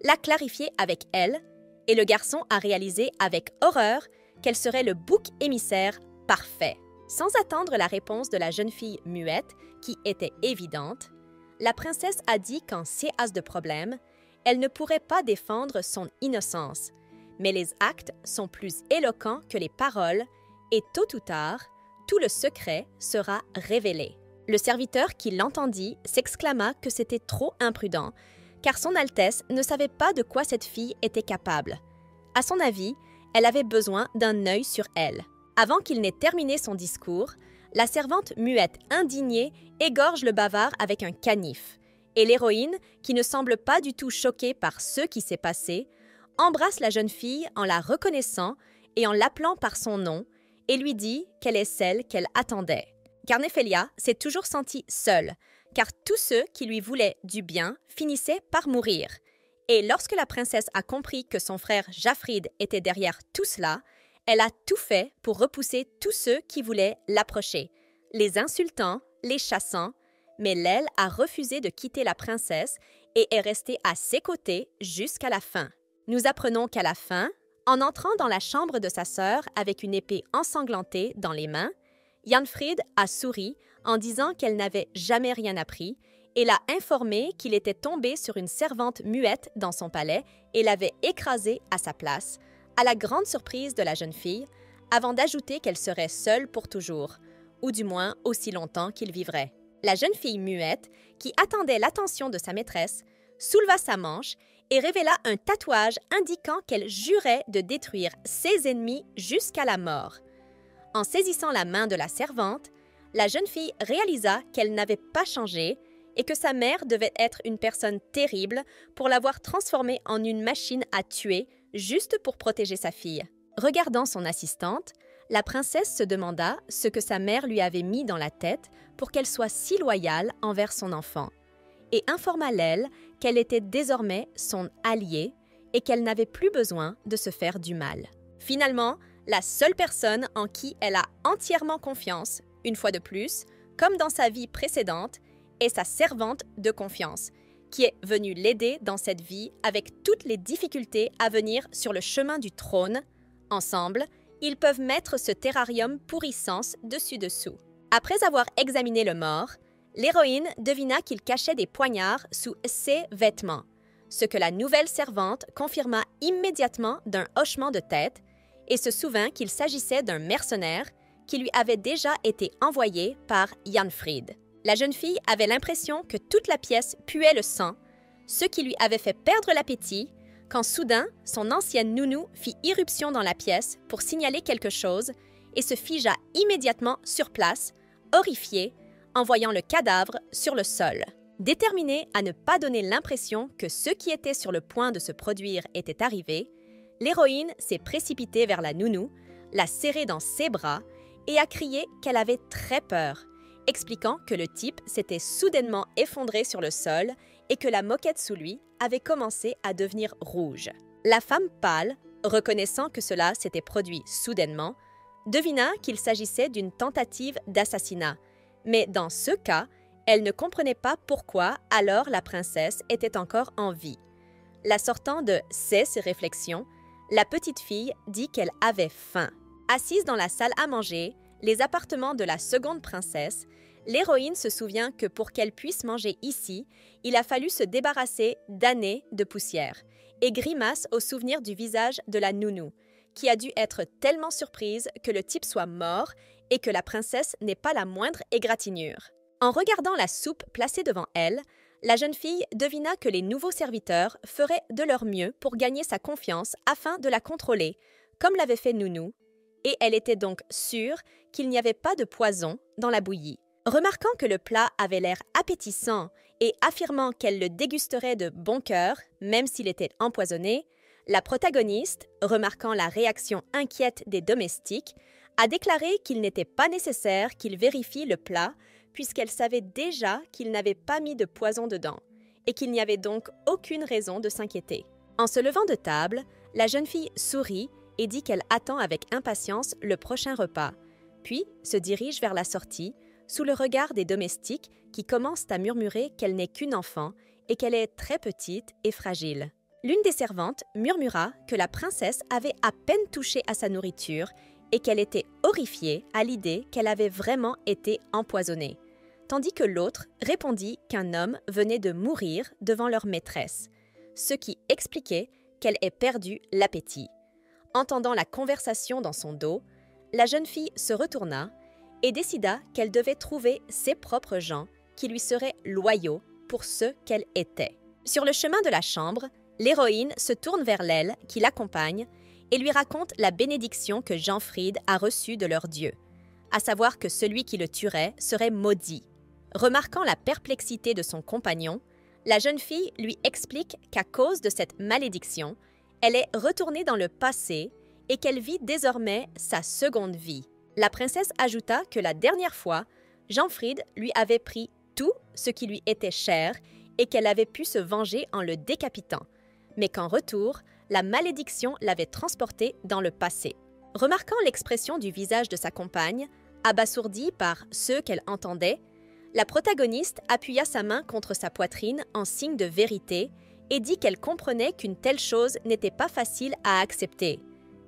l'a clarifié avec elle et le garçon a réalisé avec horreur qu'elle serait le bouc émissaire parfait. Sans attendre la réponse de la jeune fille muette, qui était évidente, la princesse a dit qu'en ces as de problème, elle ne pourrait pas défendre son innocence. Mais les actes sont plus éloquents que les paroles et tôt ou tard, tout le secret sera révélé. Le serviteur qui l'entendit s'exclama que c'était trop imprudent, car son Altesse ne savait pas de quoi cette fille était capable. À son avis, elle avait besoin d'un œil sur elle. Avant qu'il n'ait terminé son discours, la servante muette indignée égorge le bavard avec un canif. Et l'héroïne, qui ne semble pas du tout choquée par ce qui s'est passé, embrasse la jeune fille en la reconnaissant et en l'appelant par son nom et lui dit qu'elle est celle qu'elle attendait. Carnephélia s'est toujours sentie seule, car tous ceux qui lui voulaient du bien finissaient par mourir. Et lorsque la princesse a compris que son frère Jaffrid était derrière tout cela, elle a tout fait pour repousser tous ceux qui voulaient l'approcher, les insultant, les chassant, mais l'aile a refusé de quitter la princesse et est restée à ses côtés jusqu'à la fin. Nous apprenons qu'à la fin, en entrant dans la chambre de sa sœur avec une épée ensanglantée dans les mains, Janfrid a souri en disant qu'elle n'avait jamais rien appris et l'a informé qu'il était tombé sur une servante muette dans son palais et l'avait écrasée à sa place, à la grande surprise de la jeune fille, avant d'ajouter qu'elle serait seule pour toujours, ou du moins aussi longtemps qu'il vivrait. La jeune fille muette, qui attendait l'attention de sa maîtresse, souleva sa manche et révéla un tatouage indiquant qu'elle jurait de détruire ses ennemis jusqu'à la mort. En saisissant la main de la servante, la jeune fille réalisa qu'elle n'avait pas changé et que sa mère devait être une personne terrible pour l'avoir transformée en une machine à tuer juste pour protéger sa fille. Regardant son assistante, la princesse se demanda ce que sa mère lui avait mis dans la tête pour qu'elle soit si loyale envers son enfant, et informa l'aile qu'elle était désormais son alliée et qu'elle n'avait plus besoin de se faire du mal. Finalement, la seule personne en qui elle a entièrement confiance, une fois de plus, comme dans sa vie précédente, est sa servante de confiance, qui est venue l'aider dans cette vie avec toutes les difficultés à venir sur le chemin du trône. Ensemble, ils peuvent mettre ce terrarium pourrissance dessus-dessous. Après avoir examiné le mort, l'héroïne devina qu'il cachait des poignards sous ses vêtements, ce que la nouvelle servante confirma immédiatement d'un hochement de tête et se souvint qu'il s'agissait d'un mercenaire qui lui avait déjà été envoyé par Janfrid. La jeune fille avait l'impression que toute la pièce puait le sang, ce qui lui avait fait perdre l'appétit, quand soudain, son ancienne nounou fit irruption dans la pièce pour signaler quelque chose et se figea immédiatement sur place, horrifiée, en voyant le cadavre sur le sol. Déterminée à ne pas donner l'impression que ce qui était sur le point de se produire était arrivé, l'héroïne s'est précipitée vers la nounou, l'a serrée dans ses bras et a crié qu'elle avait très peur, expliquant que le type s'était soudainement effondré sur le sol et que la moquette sous lui avait commencé à devenir rouge. La femme pâle, reconnaissant que cela s'était produit soudainement, devina qu'il s'agissait d'une tentative d'assassinat, mais dans ce cas, elle ne comprenait pas pourquoi alors la princesse était encore en vie. La sortant de ses réflexions, la petite fille dit qu'elle avait faim. Assise dans la salle à manger, les appartements de la seconde princesse, l'héroïne se souvient que pour qu'elle puisse manger ici, il a fallu se débarrasser d'années de poussière et grimace au souvenir du visage de la nounou, qui a dû être tellement surprise que le type soit mort et que la princesse n'ait pas la moindre égratignure. En regardant la soupe placée devant elle, la jeune fille devina que les nouveaux serviteurs feraient de leur mieux pour gagner sa confiance afin de la contrôler, comme l'avait fait Nounou, et elle était donc sûre qu'il n'y avait pas de poison dans la bouillie. Remarquant que le plat avait l'air appétissant et affirmant qu'elle le dégusterait de bon cœur, même s'il était empoisonné, la protagoniste, remarquant la réaction inquiète des domestiques, a déclaré qu'il n'était pas nécessaire qu'il vérifie le plat puisqu'elle savait déjà qu'il n'avait pas mis de poison dedans et qu'il n'y avait donc aucune raison de s'inquiéter. En se levant de table, la jeune fille sourit et dit qu'elle attend avec impatience le prochain repas, puis se dirige vers la sortie, sous le regard des domestiques qui commencent à murmurer qu'elle n'est qu'une enfant et qu'elle est très petite et fragile. L'une des servantes murmura que la princesse avait à peine touché à sa nourriture et qu'elle était horrifiée à l'idée qu'elle avait vraiment été empoisonnée, tandis que l'autre répondit qu'un homme venait de mourir devant leur maîtresse, ce qui expliquait qu'elle ait perdu l'appétit. Entendant la conversation dans son dos, la jeune fille se retourna et décida qu'elle devait trouver ses propres gens qui lui seraient loyaux pour ce qu'elle était. Sur le chemin de la chambre, l'héroïne se tourne vers l'aile qui l'accompagne et lui raconte la bénédiction que Jean-Fried a reçue de leur Dieu, à savoir que celui qui le tuerait serait maudit. Remarquant la perplexité de son compagnon, la jeune fille lui explique qu'à cause de cette malédiction, elle est retournée dans le passé et qu'elle vit désormais sa seconde vie. La princesse ajouta que la dernière fois, Jean-Fried lui avait pris tout ce qui lui était cher et qu'elle avait pu se venger en le décapitant, mais qu'en retour, la malédiction l'avait transportée dans le passé. Remarquant l'expression du visage de sa compagne, abasourdie par ce qu'elle entendait, la protagoniste appuya sa main contre sa poitrine en signe de vérité et dit qu'elle comprenait qu'une telle chose n'était pas facile à accepter,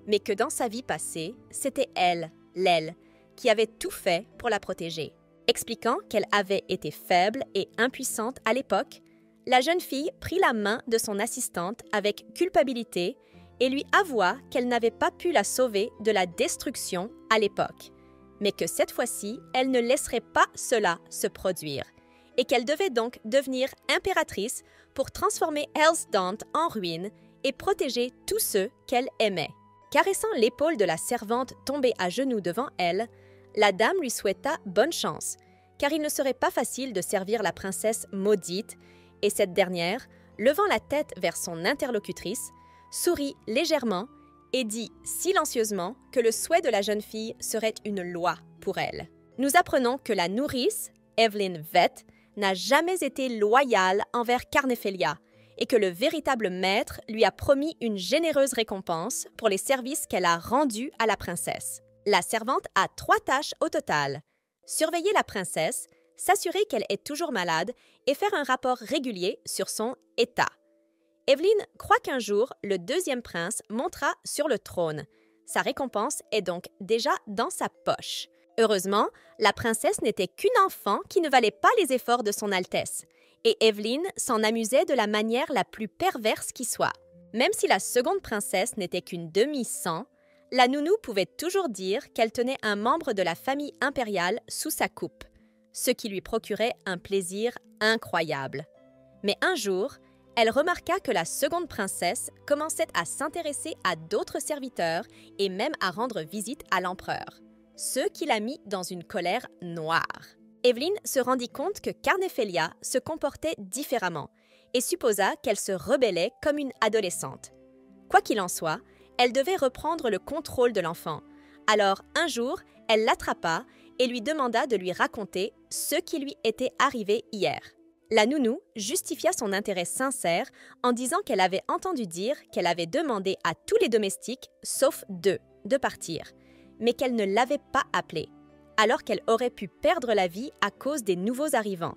mais que dans sa vie passée, c'était elle, l'aile, qui avait tout fait pour la protéger. Expliquant qu'elle avait été faible et impuissante à l'époque, la jeune fille prit la main de son assistante avec culpabilité et lui avoua qu'elle n'avait pas pu la sauver de la destruction à l'époque, mais que cette fois-ci, elle ne laisserait pas cela se produire et qu'elle devait donc devenir impératrice pour transformer Hellsdant en ruine et protéger tous ceux qu'elle aimait. Caressant l'épaule de la servante tombée à genoux devant elle, la dame lui souhaita bonne chance, car il ne serait pas facile de servir la princesse maudite, et cette dernière, levant la tête vers son interlocutrice, sourit légèrement et dit silencieusement que le souhait de la jeune fille serait une loi pour elle. Nous apprenons que la nourrice, Evelyn Vett, n'a jamais été loyale envers Carnephelia et que le véritable maître lui a promis une généreuse récompense pour les services qu'elle a rendus à la princesse. La servante a 3 tâches au total. Surveiller la princesse, s'assurer qu'elle est toujours malade et faire un rapport régulier sur son état. Evelyn croit qu'un jour, le deuxième prince montera sur le trône. Sa récompense est donc déjà dans sa poche. Heureusement, la princesse n'était qu'une enfant qui ne valait pas les efforts de son Altesse, et Evelyn s'en amusait de la manière la plus perverse qui soit. Même si la seconde princesse n'était qu'une demi-sang, la nounou pouvait toujours dire qu'elle tenait un membre de la famille impériale sous sa coupe, ce qui lui procurait un plaisir incroyable. Mais un jour, elle remarqua que la seconde princesse commençait à s'intéresser à d'autres serviteurs et même à rendre visite à l'empereur, ce qui la mit dans une colère noire. Evelyn se rendit compte que Carnephelia se comportait différemment et supposa qu'elle se rebellait comme une adolescente. Quoi qu'il en soit, elle devait reprendre le contrôle de l'enfant. Alors, un jour, elle l'attrapa et lui demanda de lui raconter ce qui lui était arrivé hier. La nounou justifia son intérêt sincère en disant qu'elle avait entendu dire qu'elle avait demandé à tous les domestiques, sauf 2, de partir, mais qu'elle ne l'avait pas appelé, alors qu'elle aurait pu perdre la vie à cause des nouveaux arrivants.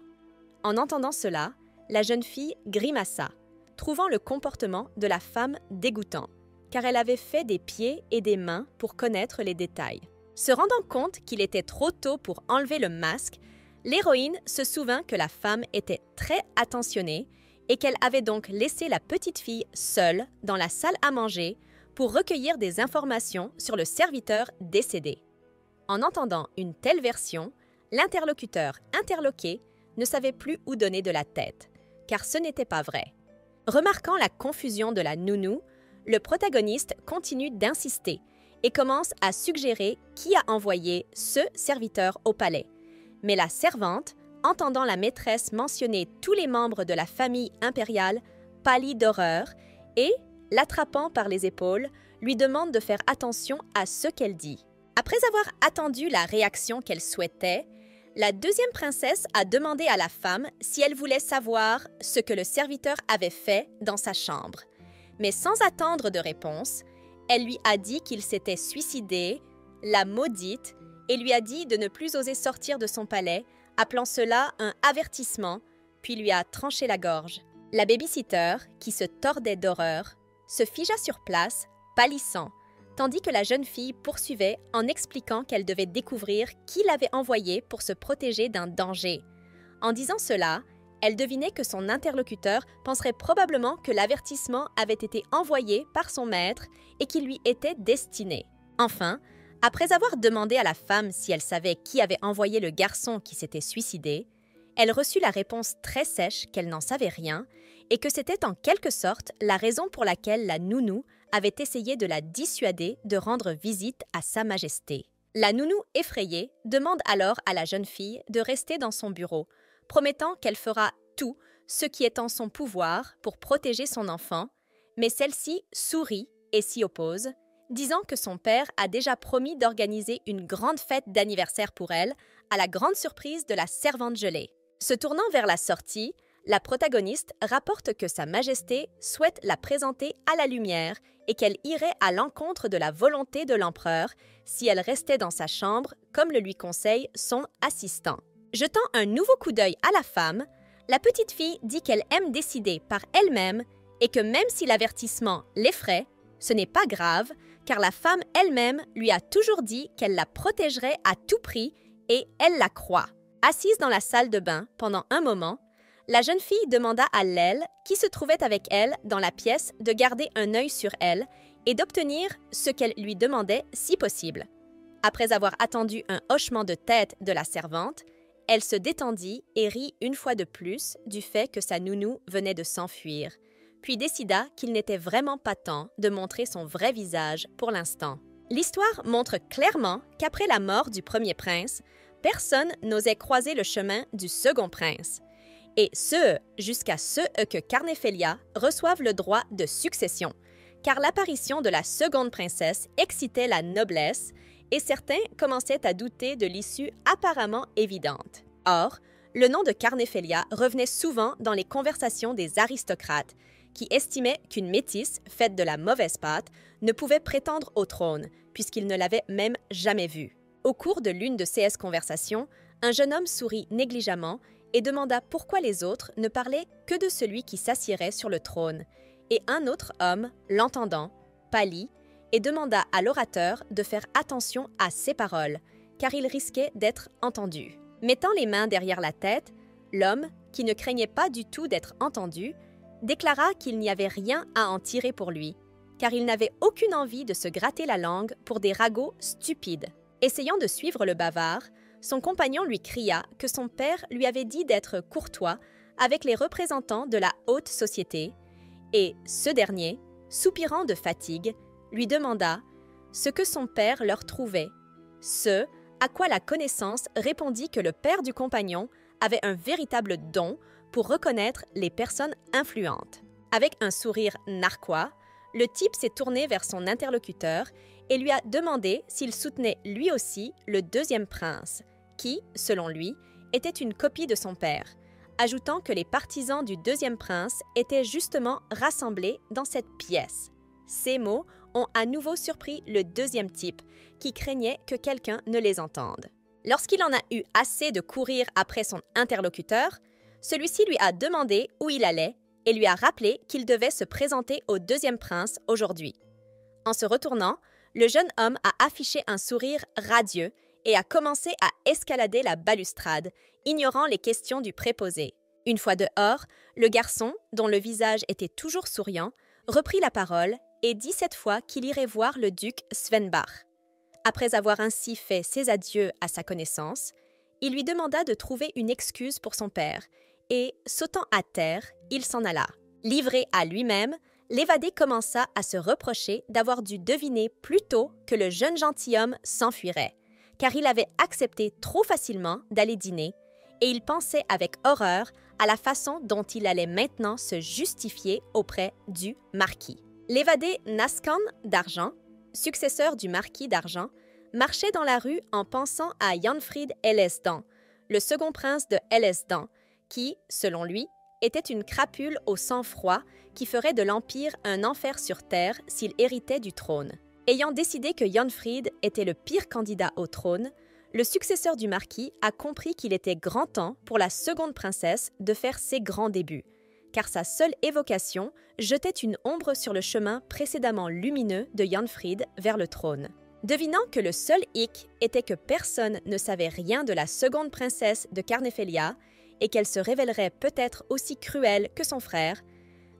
En entendant cela, la jeune fille grimaça, trouvant le comportement de la femme dégoûtant, car elle avait fait des pieds et des mains pour connaître les détails. Se rendant compte qu'il était trop tôt pour enlever le masque, l'héroïne se souvint que la femme était très attentionnée et qu'elle avait donc laissé la petite fille seule dans la salle à manger pour recueillir des informations sur le serviteur décédé. En entendant une telle version, l'interlocuteur interloqué ne savait plus où donner de la tête, car ce n'était pas vrai. Remarquant la confusion de la nounou, le protagoniste continue d'insister et commence à suggérer qui a envoyé ce serviteur au palais. Mais la servante, entendant la maîtresse mentionner tous les membres de la famille impériale, pâlit d'horreur et, l'attrapant par les épaules, lui demande de faire attention à ce qu'elle dit. Après avoir attendu la réaction qu'elle souhaitait, la deuxième princesse a demandé à la femme si elle voulait savoir ce que le serviteur avait fait dans sa chambre. Mais sans attendre de réponse, elle lui a dit qu'il s'était suicidé, la maudite, et lui a dit de ne plus oser sortir de son palais, appelant cela un avertissement, puis lui a tranché la gorge. La baby-sitter, qui se tordait d'horreur, se figea sur place, pâlissant, tandis que la jeune fille poursuivait en expliquant qu'elle devait découvrir qui l'avait envoyée pour se protéger d'un danger. En disant cela, elle devinait que son interlocuteur penserait probablement que l'avertissement avait été envoyé par son maître et qu'il lui était destiné. Enfin, Après avoir demandé à la femme si elle savait qui avait envoyé le garçon qui s'était suicidé, elle reçut la réponse très sèche qu'elle n'en savait rien et que c'était en quelque sorte la raison pour laquelle la nounou avait essayé de la dissuader de rendre visite à Sa Majesté. La nounou, effrayée, demande alors à la jeune fille de rester dans son bureau, promettant qu'elle fera tout ce qui est en son pouvoir pour protéger son enfant, mais celle-ci sourit et s'y oppose, disant que son père a déjà promis d'organiser une grande fête d'anniversaire pour elle, à la grande surprise de la servante gelée. Se tournant vers la sortie, la protagoniste rapporte que Sa Majesté souhaite la présenter à la lumière et qu'elle irait à l'encontre de la volonté de l'empereur si elle restait dans sa chambre, comme le lui conseille son assistant. Jetant un nouveau coup d'œil à la femme, la petite fille dit qu'elle aime décider par elle-même et que même si l'avertissement l'effraie, ce n'est pas grave, car la femme elle-même lui a toujours dit qu'elle la protégerait à tout prix et elle la croit. Assise dans la salle de bain pendant un moment, la jeune fille demanda à Lel, qui se trouvait avec elle dans la pièce, de garder un œil sur elle et d'obtenir ce qu'elle lui demandait si possible. Après avoir attendu un hochement de tête de la servante, elle se détendit et rit une fois de plus du fait que sa nounou venait de s'enfuir, puis décida qu'il n'était vraiment pas temps de montrer son vrai visage pour l'instant. L'histoire montre clairement qu'après la mort du premier prince, personne n'osait croiser le chemin du second prince, et ce, jusqu'à ce que Carnephélia reçoive le droit de succession, car l'apparition de la seconde princesse excitait la noblesse et certains commençaient à douter de l'issue apparemment évidente. Or, le nom de Carnephélia revenait souvent dans les conversations des aristocrates, qui estimaient qu'une métisse faite de la mauvaise pâte ne pouvait prétendre au trône, puisqu'ils ne l'avaient même jamais vue. Au cours de l'une de ces conversations, un jeune homme sourit négligemment et demanda pourquoi les autres ne parlaient que de celui qui s'assiérait sur le trône, et un autre homme, l'entendant, pâlit et demanda à l'orateur de faire attention à ses paroles, car il risquait d'être entendu. Mettant les mains derrière la tête, l'homme, qui ne craignait pas du tout d'être entendu, déclara qu'il n'y avait rien à en tirer pour lui, car il n'avait aucune envie de se gratter la langue pour des ragots stupides. Essayant de suivre le bavard, son compagnon lui cria que son père lui avait dit d'être courtois avec les représentants de la haute société, et ce dernier, soupirant de fatigue, lui demanda ce que son père leur trouvait, ce à quoi la connaissance répondit que le père du compagnon avait un véritable don pour reconnaître les personnes influentes. Avec un sourire narquois, le type s'est tourné vers son interlocuteur et lui a demandé s'il soutenait lui aussi le deuxième prince, qui, selon lui, était une copie de son père, ajoutant que les partisans du deuxième prince étaient justement rassemblés dans cette pièce. Ces mots ont à nouveau surpris le deuxième type, qui craignait que quelqu'un ne les entende. Lorsqu'il en a eu assez de courir après son interlocuteur, celui-ci lui a demandé où il allait et lui a rappelé qu'il devait se présenter au deuxième prince aujourd'hui. En se retournant, le jeune homme a affiché un sourire radieux et a commencé à escalader la balustrade, ignorant les questions du préposé. Une fois dehors, le garçon, dont le visage était toujours souriant, reprit la parole et dit cette fois qu'il irait voir le duc Svenbach. Après avoir ainsi fait ses adieux à sa connaissance, il lui demanda de trouver une excuse pour son père, et, sautant à terre, il s'en alla. Livré à lui-même, l'évadé commença à se reprocher d'avoir dû deviner plus tôt que le jeune gentilhomme s'enfuirait, car il avait accepté trop facilement d'aller dîner, et il pensait avec horreur à la façon dont il allait maintenant se justifier auprès du marquis. L'évadé Nascan d'Argent, successeur du marquis d'Argent, marchait dans la rue en pensant à Janfrid Ellesdan, le second prince de Ellesdan, qui, selon lui, était une crapule au sang froid qui ferait de l'Empire un enfer sur terre s'il héritait du trône. Ayant décidé que Janfrid était le pire candidat au trône, le successeur du marquis a compris qu'il était grand temps pour la seconde princesse de faire ses grands débuts, car sa seule évocation jetait une ombre sur le chemin précédemment lumineux de Janfrid vers le trône. Devinant que le seul hic était que personne ne savait rien de la seconde princesse de Carnephélia et qu'elle se révélerait peut-être aussi cruelle que son frère,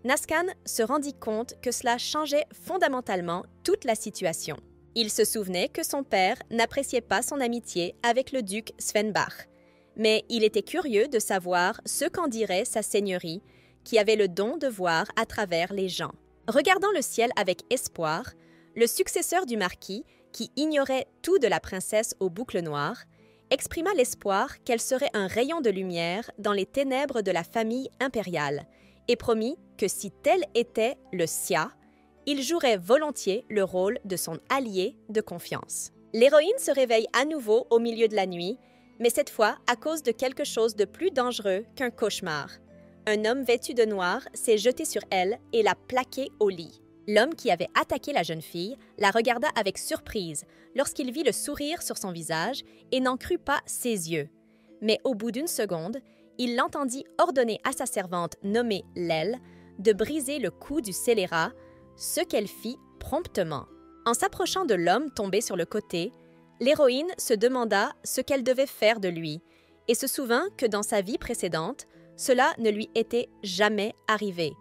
Nascan se rendit compte que cela changeait fondamentalement toute la situation. Il se souvenait que son père n'appréciait pas son amitié avec le duc Svenbach, mais il était curieux de savoir ce qu'en dirait sa seigneurie, qui avait le don de voir à travers les gens. Regardant le ciel avec espoir, le successeur du marquis, qui ignorait tout de la princesse aux boucles noires, exprima l'espoir qu'elle serait un rayon de lumière dans les ténèbres de la famille impériale, et promit que si tel était le Xia, il jouerait volontiers le rôle de son allié de confiance. L'héroïne se réveille à nouveau au milieu de la nuit, mais cette fois à cause de quelque chose de plus dangereux qu'un cauchemar. Un homme vêtu de noir s'est jeté sur elle et l'a plaquée au lit. L'homme qui avait attaqué la jeune fille la regarda avec surprise lorsqu'il vit le sourire sur son visage et n'en crut pas ses yeux. Mais au bout d'une seconde, il l'entendit ordonner à sa servante nommée Lel de briser le cou du scélérat, ce qu'elle fit promptement. En s'approchant de l'homme tombé sur le côté, l'héroïne se demanda ce qu'elle devait faire de lui et se souvint que dans sa vie précédente, cela ne lui était jamais arrivé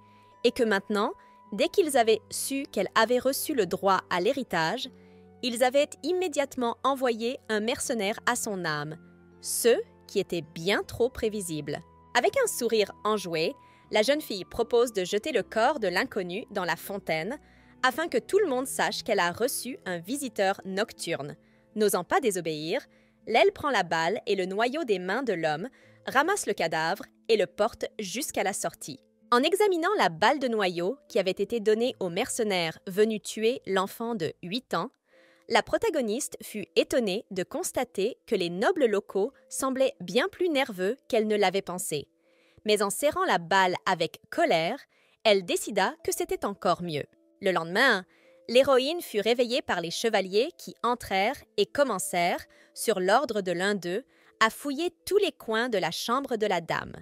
et que maintenant, dès qu'ils avaient su qu'elle avait reçu le droit à l'héritage, ils avaient immédiatement envoyé un mercenaire à son âme, ce qui était bien trop prévisible. Avec un sourire enjoué, la jeune fille propose de jeter le corps de l'inconnu dans la fontaine afin que tout le monde sache qu'elle a reçu un visiteur nocturne. N'osant pas désobéir, Lel prend la balle et le noyau des mains de l'homme, ramasse le cadavre et le porte jusqu'à la sortie. En examinant la balle de noyau qui avait été donnée au mercenaire venu tuer l'enfant de 8 ans, la protagoniste fut étonnée de constater que les nobles locaux semblaient bien plus nerveux qu'elle ne l'avait pensé. Mais en serrant la balle avec colère, elle décida que c'était encore mieux. Le lendemain, l'héroïne fut réveillée par les chevaliers qui entrèrent et commencèrent, sur l'ordre de l'un d'eux, à fouiller tous les coins de la chambre de la dame.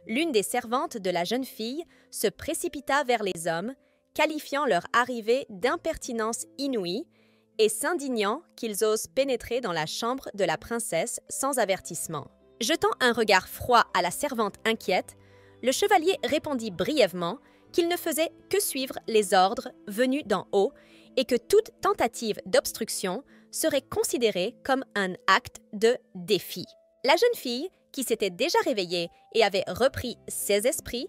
L'une des servantes de la jeune fille se précipita vers les hommes, qualifiant leur arrivée d'impertinence inouïe et s'indignant qu'ils osent pénétrer dans la chambre de la princesse sans avertissement. Jetant un regard froid à la servante inquiète, le chevalier répondit brièvement qu'il ne faisait que suivre les ordres venus d'en haut et que toute tentative d'obstruction serait considérée comme un acte de défi. La jeune fille, qui s'était déjà réveillée et avait repris ses esprits,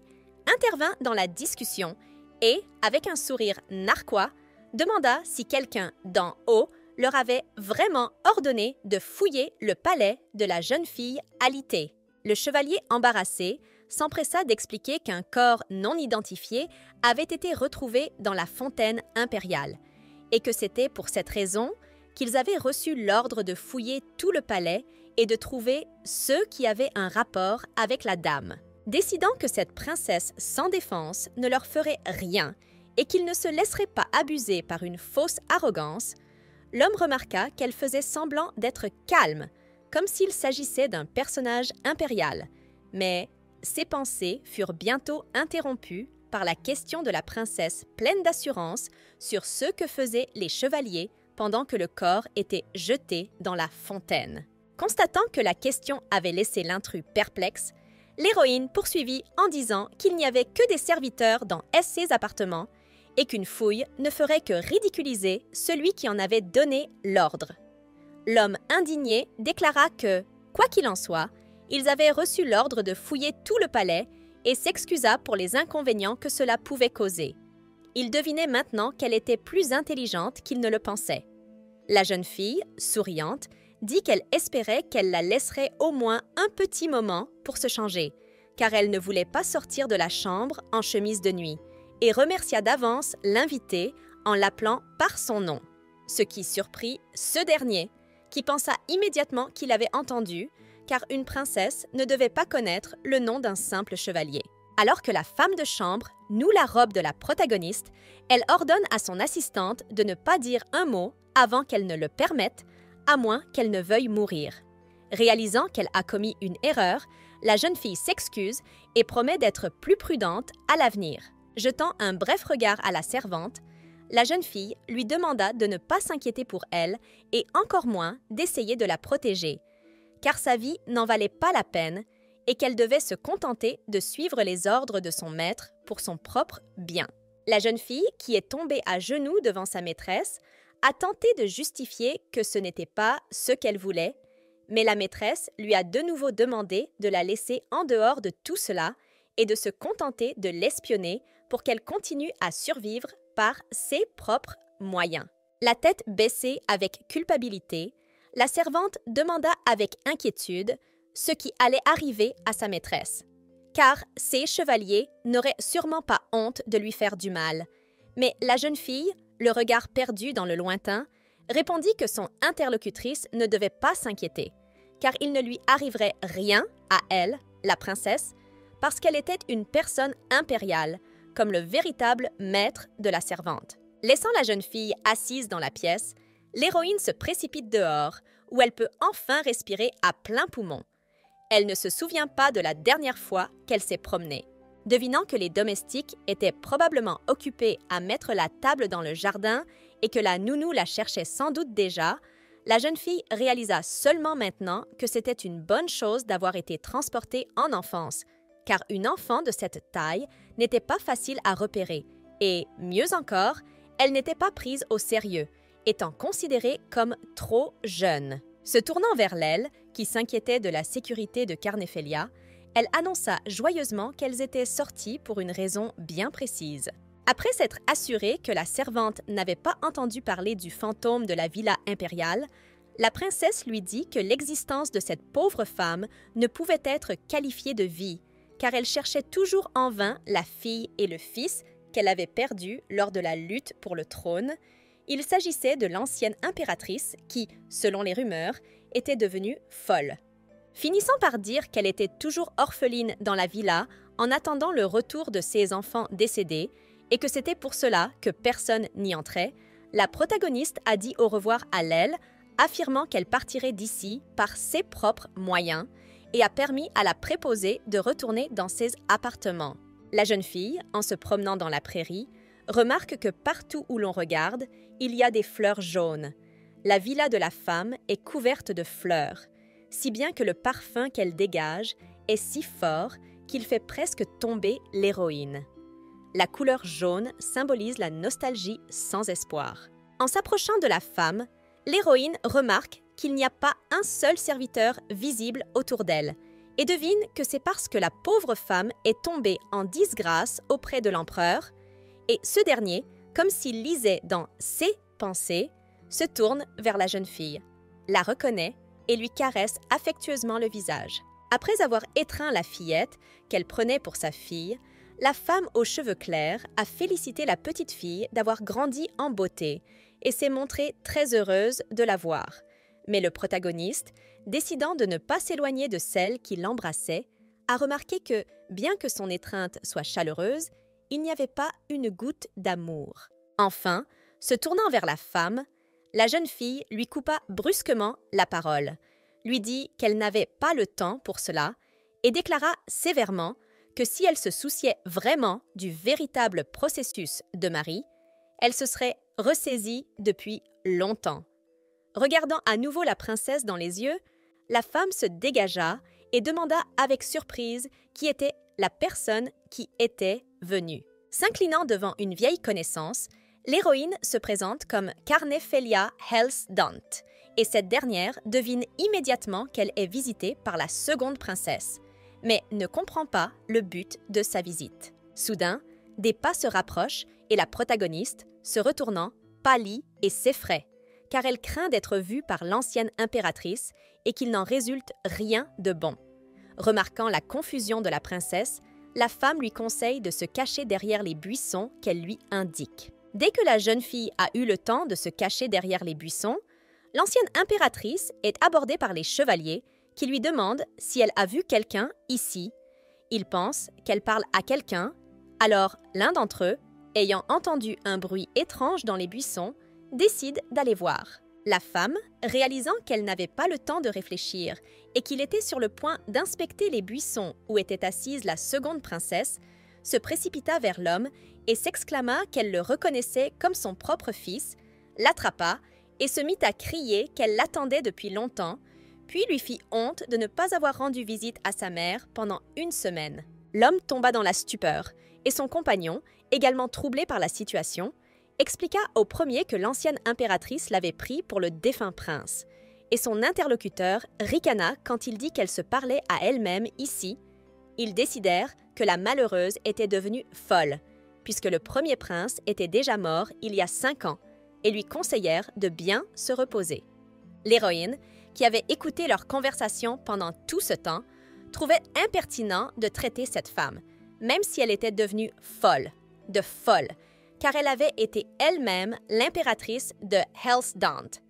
intervint dans la discussion et, avec un sourire narquois, demanda si quelqu'un d'en haut leur avait vraiment ordonné de fouiller le palais de la jeune fille alitée. Le chevalier embarrassé s'empressa d'expliquer qu'un corps non identifié avait été retrouvé dans la fontaine impériale et que c'était pour cette raison qu'ils avaient reçu l'ordre de fouiller tout le palais et de trouver ceux qui avaient un rapport avec la dame. Décidant que cette princesse sans défense ne leur ferait rien et qu'ils ne se laisseraient pas abuser par une fausse arrogance, l'homme remarqua qu'elle faisait semblant d'être calme, comme s'il s'agissait d'un personnage impérial. Mais ses pensées furent bientôt interrompues par la question de la princesse pleine d'assurance sur ce que faisaient les chevaliers pendant que le corps était jeté dans la fontaine. Constatant que la question avait laissé l'intrus perplexe, l'héroïne poursuivit en disant qu'il n'y avait que des serviteurs dans ses appartements et qu'une fouille ne ferait que ridiculiser celui qui en avait donné l'ordre. L'homme indigné déclara que, quoi qu'il en soit, ils avaient reçu l'ordre de fouiller tout le palais et s'excusa pour les inconvénients que cela pouvait causer. Il devinait maintenant qu'elle était plus intelligente qu'il ne le pensait. La jeune fille, souriante, dit qu'elle espérait qu'elle la laisserait au moins un petit moment pour se changer, car elle ne voulait pas sortir de la chambre en chemise de nuit, et remercia d'avance l'invité en l'appelant par son nom, ce qui surprit ce dernier, qui pensa immédiatement qu'il avait entendu, car une princesse ne devait pas connaître le nom d'un simple chevalier. Alors que la femme de chambre noue la robe de la protagoniste, elle ordonne à son assistante de ne pas dire un mot avant qu'elle ne le permette, à moins qu'elle ne veuille mourir. Réalisant qu'elle a commis une erreur, la jeune fille s'excuse et promet d'être plus prudente à l'avenir. Jetant un bref regard à la servante, la jeune fille lui demanda de ne pas s'inquiéter pour elle et encore moins d'essayer de la protéger, car sa vie n'en valait pas la peine et qu'elle devait se contenter de suivre les ordres de son maître pour son propre bien. La jeune fille, qui est tombée à genoux devant sa maîtresse, a tenté de justifier que ce n'était pas ce qu'elle voulait, mais la maîtresse lui a de nouveau demandé de la laisser en dehors de tout cela et de se contenter de l'espionner pour qu'elle continue à survivre par ses propres moyens. La tête baissée avec culpabilité, la servante demanda avec inquiétude ce qui allait arriver à sa maîtresse, car ses chevaliers n'auraient sûrement pas honte de lui faire du mal. Mais la jeune fille, le regard perdu dans le lointain, répondit que son interlocutrice ne devait pas s'inquiéter, car il ne lui arriverait rien à elle, la princesse, parce qu'elle était une personne impériale, comme le véritable maître de la servante. Laissant la jeune fille assise dans la pièce, l'héroïne se précipite dehors, où elle peut enfin respirer à plein poumon. Elle ne se souvient pas de la dernière fois qu'elle s'est promenée. Devinant que les domestiques étaient probablement occupés à mettre la table dans le jardin et que la nounou la cherchait sans doute déjà, la jeune fille réalisa seulement maintenant que c'était une bonne chose d'avoir été transportée en enfance, car une enfant de cette taille n'était pas facile à repérer et, mieux encore, elle n'était pas prise au sérieux, étant considérée comme trop jeune. Se tournant vers l'aile, qui s'inquiétait de la sécurité de Carnephélia, elle annonça joyeusement qu'elles étaient sorties pour une raison bien précise. Après s'être assurée que la servante n'avait pas entendu parler du fantôme de la villa impériale, la princesse lui dit que l'existence de cette pauvre femme ne pouvait être qualifiée de vie, car elle cherchait toujours en vain la fille et le fils qu'elle avait perdus lors de la lutte pour le trône. Il s'agissait de l'ancienne impératrice qui, selon les rumeurs, était devenue folle. Finissant par dire qu'elle était toujours orpheline dans la villa en attendant le retour de ses enfants décédés et que c'était pour cela que personne n'y entrait, la protagoniste a dit au revoir à l'aile, affirmant qu'elle partirait d'ici par ses propres moyens et a permis à la préposée de retourner dans ses appartements. La jeune fille, en se promenant dans la prairie, remarque que partout où l'on regarde, il y a des fleurs jaunes. La villa de la femme est couverte de fleurs, si bien que le parfum qu'elle dégage est si fort qu'il fait presque tomber l'héroïne. La couleur jaune symbolise la nostalgie sans espoir. En s'approchant de la femme, l'héroïne remarque qu'il n'y a pas un seul serviteur visible autour d'elle et devine que c'est parce que la pauvre femme est tombée en disgrâce auprès de l'empereur et ce dernier, comme s'il lisait dans ses pensées, se tourne vers la jeune fille, la reconnaît et lui caresse affectueusement le visage. Après avoir étreint la fillette, qu'elle prenait pour sa fille, la femme aux cheveux clairs a félicité la petite fille d'avoir grandi en beauté et s'est montrée très heureuse de la voir. Mais le protagoniste, décidant de ne pas s'éloigner de celle qui l'embrassait, a remarqué que, bien que son étreinte soit chaleureuse, il n'y avait pas une goutte d'amour. Enfin, se tournant vers la femme, la jeune fille lui coupa brusquement la parole, lui dit qu'elle n'avait pas le temps pour cela et déclara sévèrement que si elle se souciait vraiment du véritable processus de Marie, elle se serait ressaisie depuis longtemps. Regardant à nouveau la princesse dans les yeux, la femme se dégagea et demanda avec surprise qui était la personne qui était venue. S'inclinant devant une vieille connaissance, l'héroïne se présente comme Carnephélia Hellsdaunt et cette dernière devine immédiatement qu'elle est visitée par la seconde princesse, mais ne comprend pas le but de sa visite. Soudain, des pas se rapprochent et la protagoniste, se retournant, pâlit et s'effraie, car elle craint d'être vue par l'ancienne impératrice et qu'il n'en résulte rien de bon. Remarquant la confusion de la princesse, la femme lui conseille de se cacher derrière les buissons qu'elle lui indique. Dès que la jeune fille a eu le temps de se cacher derrière les buissons, l'ancienne impératrice est abordée par les chevaliers qui lui demandent si elle a vu quelqu'un ici. Ils pensent qu'elle parle à quelqu'un, alors l'un d'entre eux, ayant entendu un bruit étrange dans les buissons, décide d'aller voir. La femme, réalisant qu'elle n'avait pas le temps de réfléchir et qu'il était sur le point d'inspecter les buissons où était assise la seconde princesse, se précipita vers l'homme et s'exclama qu'elle le reconnaissait comme son propre fils, l'attrapa et se mit à crier qu'elle l'attendait depuis longtemps, puis lui fit honte de ne pas avoir rendu visite à sa mère pendant une semaine. L'homme tomba dans la stupeur et son compagnon, également troublé par la situation, expliqua au premier que l'ancienne impératrice l'avait pris pour le défunt prince, et son interlocuteur ricana quand il dit qu'elle se parlait à elle-même ici. Ils décidèrent que la malheureuse était devenue folle, puisque le premier prince était déjà mort il y a 5 ans, et lui conseillèrent de bien se reposer. L'héroïne, qui avait écouté leur conversation pendant tout ce temps, trouvait impertinent de traiter cette femme, même si elle était devenue folle, car elle avait été elle-même l'impératrice de Hellsdant.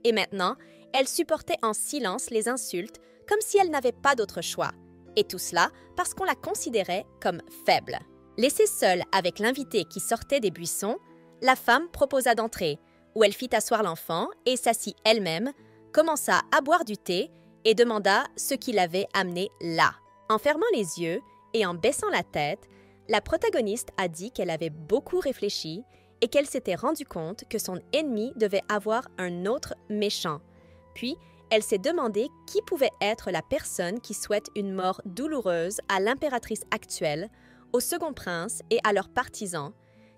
Et maintenant, elle supportait en silence les insultes comme si elle n'avait pas d'autre choix, et tout cela parce qu'on la considérait comme faible. Laissée seule avec l'invité qui sortait des buissons, la femme proposa d'entrer, où elle fit asseoir l'enfant et s'assit elle-même, commença à boire du thé et demanda ce qui l'avait amenée là. En fermant les yeux et en baissant la tête, la protagoniste a dit qu'elle avait beaucoup réfléchi et qu'elle s'était rendue compte que son ennemi devait avoir un autre méchant. Puis, elle s'est demandé qui pouvait être la personne qui souhaite une mort douloureuse à l'impératrice actuelle, au second prince et à leurs partisans,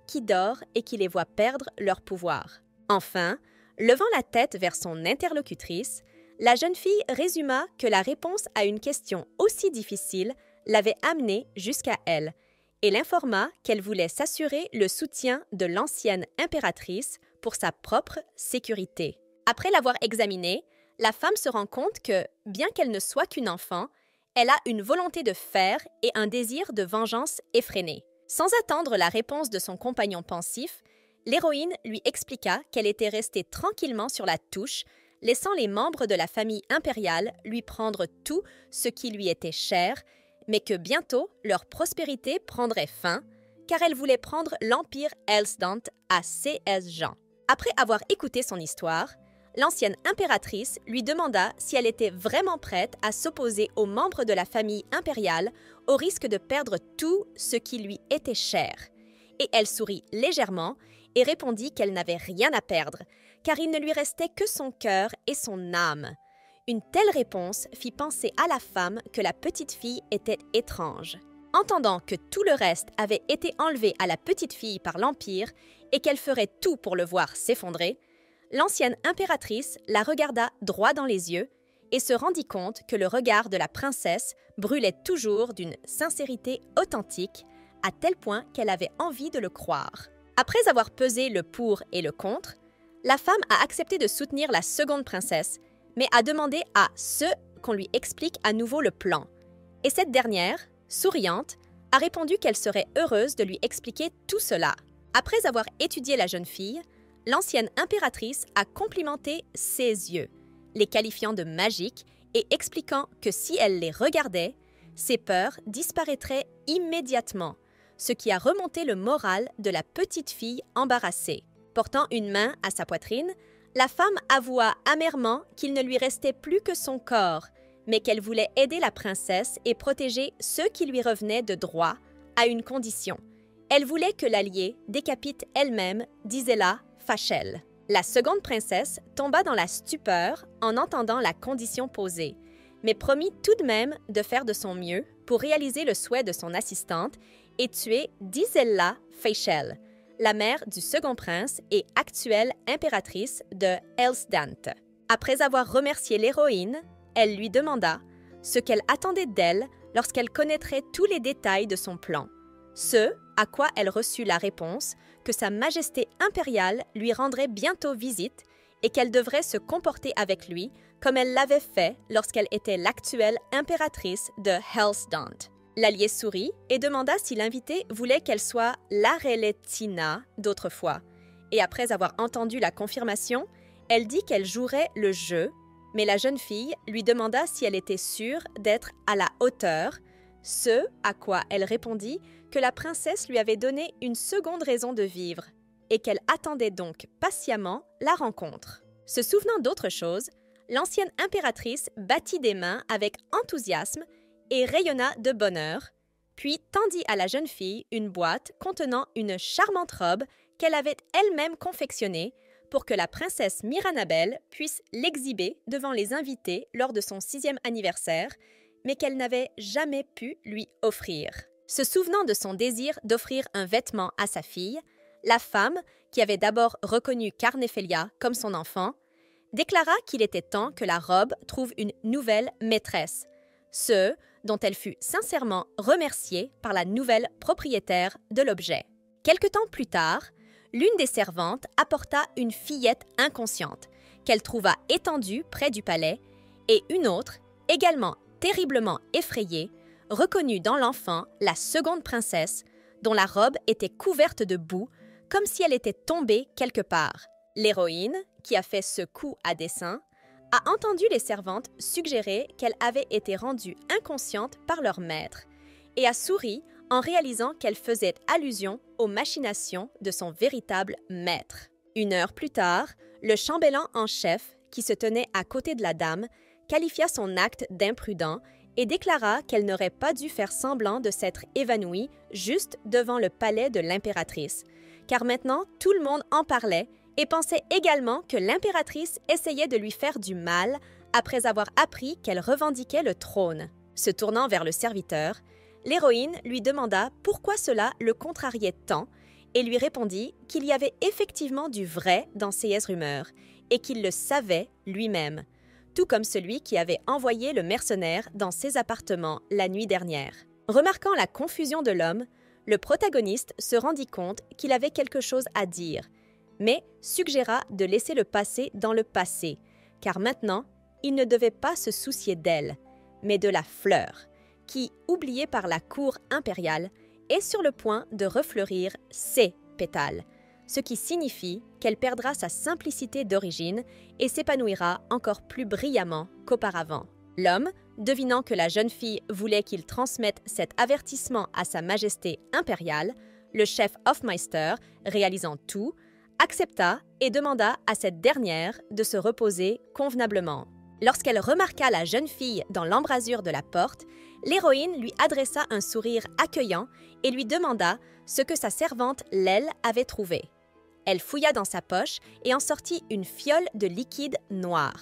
qui dort et qui les voit perdre leur pouvoir. Enfin, levant la tête vers son interlocutrice, la jeune fille résuma que la réponse à une question aussi difficile l'avait amenée jusqu'à elle, et l'informa qu'elle voulait s'assurer le soutien de l'ancienne impératrice pour sa propre sécurité. Après l'avoir examinée, la femme se rend compte que, bien qu'elle ne soit qu'une enfant, elle a une volonté de faire et un désir de vengeance effréné. Sans attendre la réponse de son compagnon pensif, l'héroïne lui expliqua qu'elle était restée tranquillement sur la touche, laissant les membres de la famille impériale lui prendre tout ce qui lui était cher, mais que bientôt leur prospérité prendrait fin, car elle voulait prendre l'empire Hellsdant à ses gens. Après avoir écouté son histoire, l'ancienne impératrice lui demanda si elle était vraiment prête à s'opposer aux membres de la famille impériale au risque de perdre tout ce qui lui était cher. Et elle sourit légèrement et répondit qu'elle n'avait rien à perdre, car il ne lui restait que son cœur et son âme. Une telle réponse fit penser à la femme que la petite fille était étrange. Entendant que tout le reste avait été enlevé à la petite fille par l'Empire et qu'elle ferait tout pour le voir s'effondrer, l'ancienne impératrice la regarda droit dans les yeux et se rendit compte que le regard de la princesse brûlait toujours d'une sincérité authentique, à tel point qu'elle avait envie de le croire. Après avoir pesé le pour et le contre, la femme a accepté de soutenir la seconde princesse, mais a demandé à ce qu'on lui explique à nouveau le plan. Et cette dernière, souriante, a répondu qu'elle serait heureuse de lui expliquer tout cela. Après avoir étudié la jeune fille, l'ancienne impératrice a complimenté ses yeux, les qualifiant de magiques et expliquant que si elle les regardait, ses peurs disparaîtraient immédiatement, ce qui a remonté le moral de la petite fille embarrassée. Portant une main à sa poitrine, la femme avoua amèrement qu'il ne lui restait plus que son corps, mais qu'elle voulait aider la princesse et protéger ceux qui lui revenaient de droit, à une condition. Elle voulait que l'alliée décapite elle-même Dizella Fachel. La seconde princesse tomba dans la stupeur en entendant la condition posée, mais promit tout de même de faire de son mieux pour réaliser le souhait de son assistante et tuer Dizella Fachel, la mère du second prince et actuelle impératrice de Hellsdant. Après avoir remercié l'héroïne, elle lui demanda ce qu'elle attendait d'elle lorsqu'elle connaîtrait tous les détails de son plan. Ce à quoi elle reçut la réponse que Sa Majesté impériale lui rendrait bientôt visite et qu'elle devrait se comporter avec lui comme elle l'avait fait lorsqu'elle était l'actuelle impératrice de Hellsdant. L'allié sourit et demanda si l'invité voulait qu'elle soit l'Areletina d'autrefois. Et après avoir entendu la confirmation, elle dit qu'elle jouerait le jeu, mais la jeune fille lui demanda si elle était sûre d'être à la hauteur, ce à quoi elle répondit que la princesse lui avait donné une seconde raison de vivre et qu'elle attendait donc patiemment la rencontre. Se souvenant d'autre chose, l'ancienne impératrice battit des mains avec enthousiasme et rayonna de bonheur, puis tendit à la jeune fille une boîte contenant une charmante robe qu'elle avait elle-même confectionnée pour que la princesse Miranabel puisse l'exhiber devant les invités lors de son 6e anniversaire, mais qu'elle n'avait jamais pu lui offrir. Se souvenant de son désir d'offrir un vêtement à sa fille, La femme, qui avait d'abord reconnu Carnephelia comme son enfant, déclara qu'il était temps que la robe trouve une nouvelle maîtresse, ce dont elle fut sincèrement remerciée par la nouvelle propriétaire de l'objet. Quelque temps plus tard, l'une des servantes apporta une fillette inconsciente qu'elle trouva étendue près du palais et une autre, également terriblement effrayée, reconnut dans l'enfant la seconde princesse dont la robe était couverte de boue comme si elle était tombée quelque part. L'héroïne, qui a fait ce coup à dessein, a entendu les servantes suggérer qu'elle avait été rendue inconsciente par leur maître et a souri en réalisant qu'elle faisait allusion aux machinations de son véritable maître. 1 heure plus tard, le chambellan en chef, qui se tenait à côté de la dame, qualifia son acte d'imprudent et déclara qu'elle n'aurait pas dû faire semblant de s'être évanouie juste devant le palais de l'impératrice, car maintenant tout le monde en parlait et pensait également que l'impératrice essayait de lui faire du mal après avoir appris qu'elle revendiquait le trône. Se tournant vers le serviteur, l'héroïne lui demanda pourquoi cela le contrariait tant et lui répondit qu'il y avait effectivement du vrai dans ces rumeurs et qu'il le savait lui-même, tout comme celui qui avait envoyé le mercenaire dans ses appartements la nuit dernière. Remarquant la confusion de l'homme, le protagoniste se rendit compte qu'il avait quelque chose à dire, mais suggéra de laisser le passé dans le passé, car maintenant, il ne devait pas se soucier d'elle, mais de la fleur, qui, oubliée par la cour impériale, est sur le point de refleurir ses pétales, ce qui signifie qu'elle perdra sa simplicité d'origine et s'épanouira encore plus brillamment qu'auparavant. L'homme, devinant que la jeune fille voulait qu'il transmette cet avertissement à Sa Majesté impériale, le chef Hofmeister, réalisant tout, accepta et demanda à cette dernière de se reposer convenablement. Lorsqu'elle remarqua la jeune fille dans l'embrasure de la porte, l'héroïne lui adressa un sourire accueillant et lui demanda ce que sa servante Lel avait trouvé. Elle fouilla dans sa poche et en sortit une fiole de liquide noir,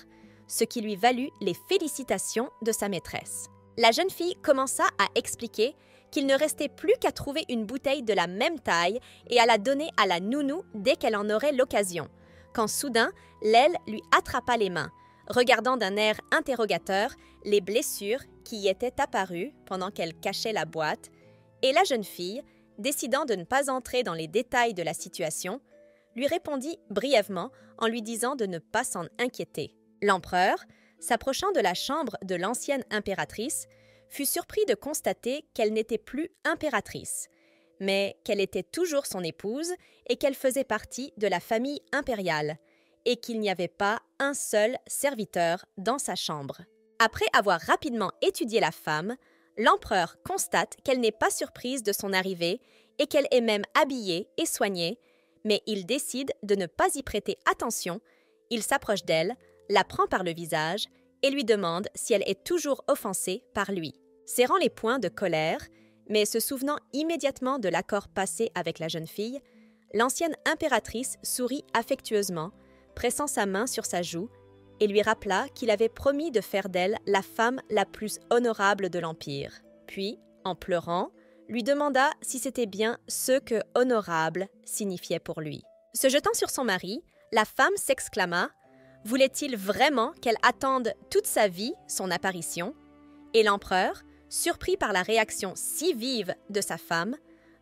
ce qui lui valut les félicitations de sa maîtresse. La jeune fille commença à expliquer qu'il ne restait plus qu'à trouver une bouteille de la même taille et à la donner à la nounou dès qu'elle en aurait l'occasion, quand soudain, Lel lui attrapa les mains, regardant d'un air interrogateur les blessures qui y étaient apparues pendant qu'elle cachait la boîte, et la jeune fille, décidant de ne pas entrer dans les détails de la situation, lui répondit brièvement en lui disant de ne pas s'en inquiéter. L'empereur, s'approchant de la chambre de l'ancienne impératrice, fut surpris de constater qu'elle n'était plus impératrice, mais qu'elle était toujours son épouse et qu'elle faisait partie de la famille impériale, et qu'il n'y avait pas un seul serviteur dans sa chambre. Après avoir rapidement étudié la femme, l'empereur constate qu'elle n'est pas surprise de son arrivée et qu'elle est même habillée et soignée, mais il décide de ne pas y prêter attention. Il s'approche d'elle, la prend par le visage et lui demande si elle est toujours offensée par lui. Serrant les poings de colère, mais se souvenant immédiatement de l'accord passé avec la jeune fille, l'ancienne impératrice sourit affectueusement, pressant sa main sur sa joue, et lui rappela qu'il avait promis de faire d'elle la femme la plus honorable de l'Empire. Puis, en pleurant, lui demanda si c'était bien ce que « honorable » signifiait pour lui. Se jetant sur son mari, la femme s'exclama « Voulait-il vraiment qu'elle attende toute sa vie son apparition ?» Et l'empereur, surpris par la réaction si vive de sa femme,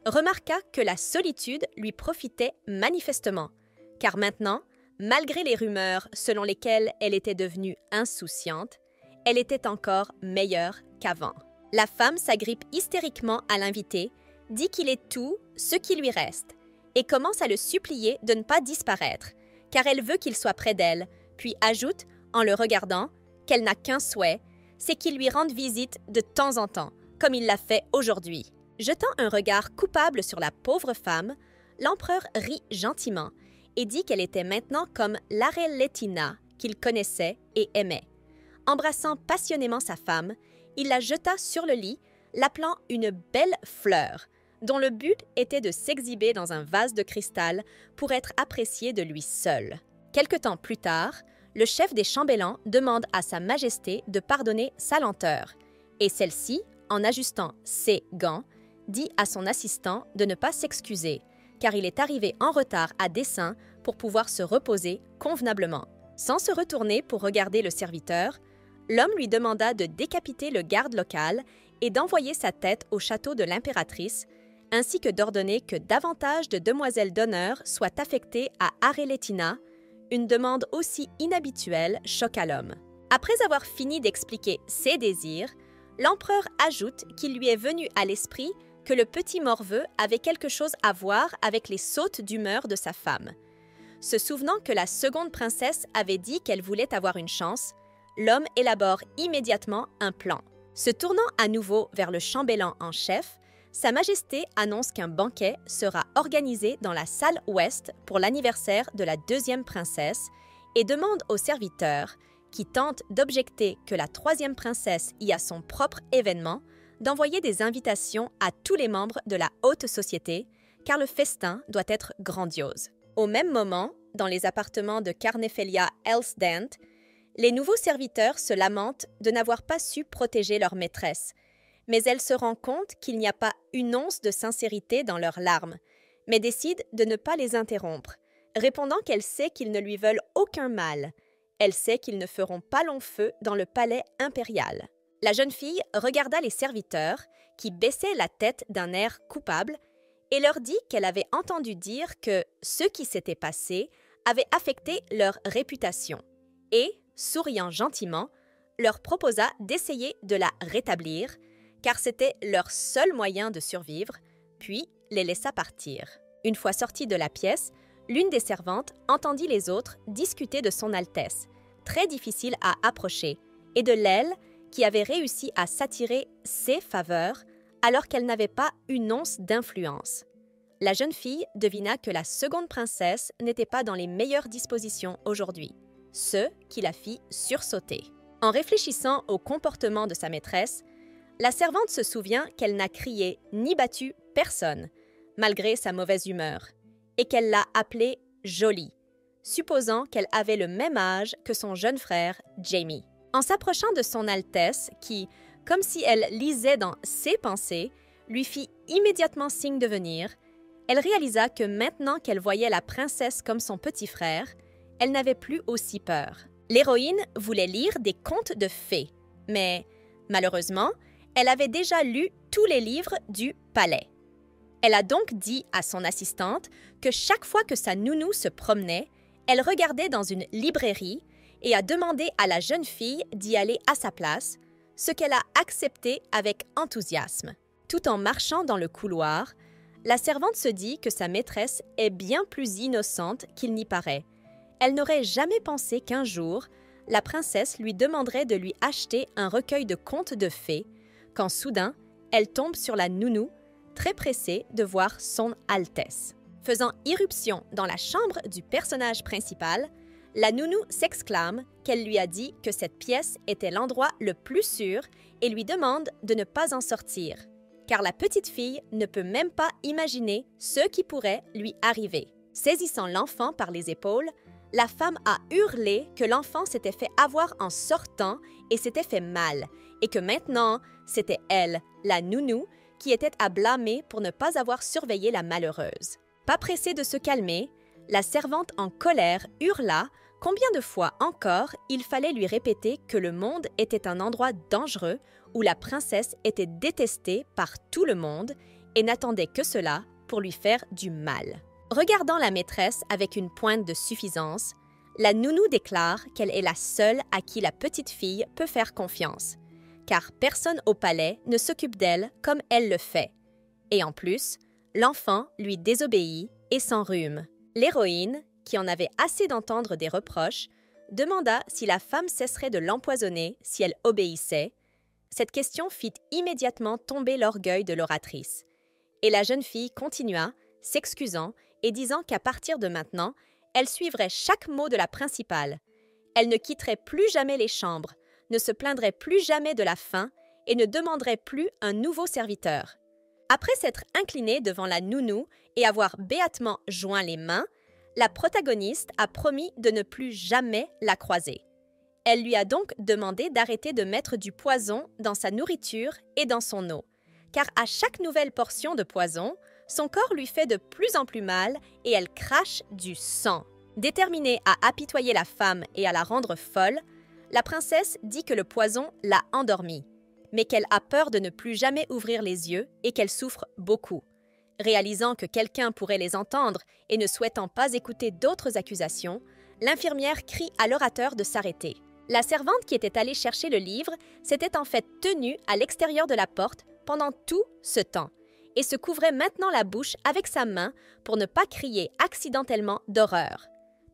remarqua que la solitude lui profitait manifestement, car maintenant, malgré les rumeurs selon lesquelles elle était devenue insouciante, elle était encore meilleure qu'avant. La femme s'agrippe hystériquement à l'invité, dit qu'il est tout ce qui lui reste, et commence à le supplier de ne pas disparaître, car elle veut qu'il soit près d'elle, puis ajoute, en le regardant, qu'elle n'a qu'un souhait, c'est qu'il lui rende visite de temps en temps, comme il l'a fait aujourd'hui. Jetant un regard coupable sur la pauvre femme, l'empereur rit gentiment et dit qu'elle était maintenant comme l'Arellettina qu'il connaissait et aimait. Embrassant passionnément sa femme, il la jeta sur le lit, l'appelant une belle fleur, dont le but était de s'exhiber dans un vase de cristal pour être apprécié de lui seul. Quelque temps plus tard, le chef des chambellans demande à Sa Majesté de pardonner sa lenteur, et celle-ci, en ajustant ses gants, dit à son assistant de ne pas s'excuser, car il est arrivé en retard à dessein pour pouvoir se reposer convenablement. Sans se retourner pour regarder le serviteur, l'homme lui demanda de décapiter le garde local et d'envoyer sa tête au château de l'impératrice, ainsi que d'ordonner que davantage de demoiselles d'honneur soient affectées à Areletina. Une demande aussi inhabituelle choqua l'homme. Après avoir fini d'expliquer ses désirs, l'empereur ajoute qu'il lui est venu à l'esprit que le petit morveux avait quelque chose à voir avec les sautes d'humeur de sa femme. Se souvenant que la seconde princesse avait dit qu'elle voulait avoir une chance, l'homme élabore immédiatement un plan. Se tournant à nouveau vers le chambellan en chef, Sa Majesté annonce qu'un banquet sera organisé dans la salle ouest pour l'anniversaire de la deuxième princesse et demande aux serviteurs, qui tentent d'objecter que la troisième princesse y a son propre événement, d'envoyer des invitations à tous les membres de la haute société, car le festin doit être grandiose. Au même moment, dans les appartements de Carnephelia Elsdant, les nouveaux serviteurs se lamentent de n'avoir pas su protéger leur maîtresse, mais elle se rend compte qu'il n'y a pas une once de sincérité dans leurs larmes, mais décide de ne pas les interrompre, répondant qu'elle sait qu'ils ne lui veulent aucun mal. Elle sait qu'ils ne feront pas long feu dans le palais impérial. La jeune fille regarda les serviteurs, qui baissaient la tête d'un air coupable, et leur dit qu'elle avait entendu dire que ce qui s'était passé avait affecté leur réputation, et, souriant gentiment, leur proposa d'essayer de la rétablir, car c'était leur seul moyen de survivre, puis les laissa partir. Une fois sortie de la pièce, l'une des servantes entendit les autres discuter de son Altesse, très difficile à approcher, et de l'aile qui avait réussi à s'attirer ses faveurs alors qu'elle n'avait pas une once d'influence. La jeune fille devina que la seconde princesse n'était pas dans les meilleures dispositions aujourd'hui, ce qui la fit sursauter. En réfléchissant au comportement de sa maîtresse, la servante se souvient qu'elle n'a crié ni battu personne, malgré sa mauvaise humeur, et qu'elle l'a appelée « jolie », supposant qu'elle avait le même âge que son jeune frère Jamie. En s'approchant de son Altesse, qui, comme si elle lisait dans ses pensées, lui fit immédiatement signe de venir, elle réalisa que maintenant qu'elle voyait la princesse comme son petit frère, elle n'avait plus aussi peur. L'héroïne voulait lire des contes de fées, mais malheureusement, elle avait déjà lu tous les livres du palais. Elle a donc dit à son assistante que chaque fois que sa nounou se promenait, elle regardait dans une librairie et a demandé à la jeune fille d'y aller à sa place, ce qu'elle a accepté avec enthousiasme. Tout en marchant dans le couloir, la servante se dit que sa maîtresse est bien plus innocente qu'il n'y paraît. Elle n'aurait jamais pensé qu'un jour, la princesse lui demanderait de lui acheter un recueil de contes de fées, quand soudain, elle tombe sur la nounou, très pressée de voir son Altesse. Faisant irruption dans la chambre du personnage principal, la nounou s'exclame qu'elle lui a dit que cette pièce était l'endroit le plus sûr et lui demande de ne pas en sortir, car la petite fille ne peut même pas imaginer ce qui pourrait lui arriver. Saisissant l'enfant par les épaules, la femme a hurlé que l'enfant s'était fait avoir en sortant et s'était fait mal, et que maintenant, c'était elle, la nounou, qui était à blâmer pour ne pas avoir surveillé la malheureuse. Pas pressée de se calmer, la servante en colère hurla combien de fois encore il fallait lui répéter que le monde était un endroit dangereux où la princesse était détestée par tout le monde et n'attendait que cela pour lui faire du mal. Regardant la maîtresse avec une pointe de suffisance, la nounou déclare qu'elle est la seule à qui la petite fille peut faire confiance, car personne au palais ne s'occupe d'elle comme elle le fait. Et en plus, l'enfant lui désobéit et s'enrhume. L'héroïne, qui en avait assez d'entendre des reproches, demanda si la femme cesserait de l'empoisonner si elle obéissait. Cette question fit immédiatement tomber l'orgueil de l'oratrice. Et la jeune fille continua, s'excusant et disant qu'à partir de maintenant, elle suivrait chaque mot de la principale. Elle ne quitterait plus jamais les chambres, ne se plaindrait plus jamais de la faim et ne demanderait plus un nouveau serviteur. Après s'être inclinée devant la nounou et avoir béatement joint les mains, la protagoniste a promis de ne plus jamais la croiser. Elle lui a donc demandé d'arrêter de mettre du poison dans sa nourriture et dans son eau, car à chaque nouvelle portion de poison, Son corps lui fait de plus en plus mal et elle crache du sang. Déterminée à apitoyer la femme et à la rendre folle, la princesse dit que le poison l'a endormie, mais qu'elle a peur de ne plus jamais ouvrir les yeux et qu'elle souffre beaucoup. Réalisant que quelqu'un pourrait les entendre et ne souhaitant pas écouter d'autres accusations, l'infirmière crie à l'orateur de s'arrêter. La servante qui était allée chercher le livre s'était en fait tenue à l'extérieur de la porte pendant tout ce temps et se couvrait maintenant la bouche avec sa main pour ne pas crier accidentellement d'horreur.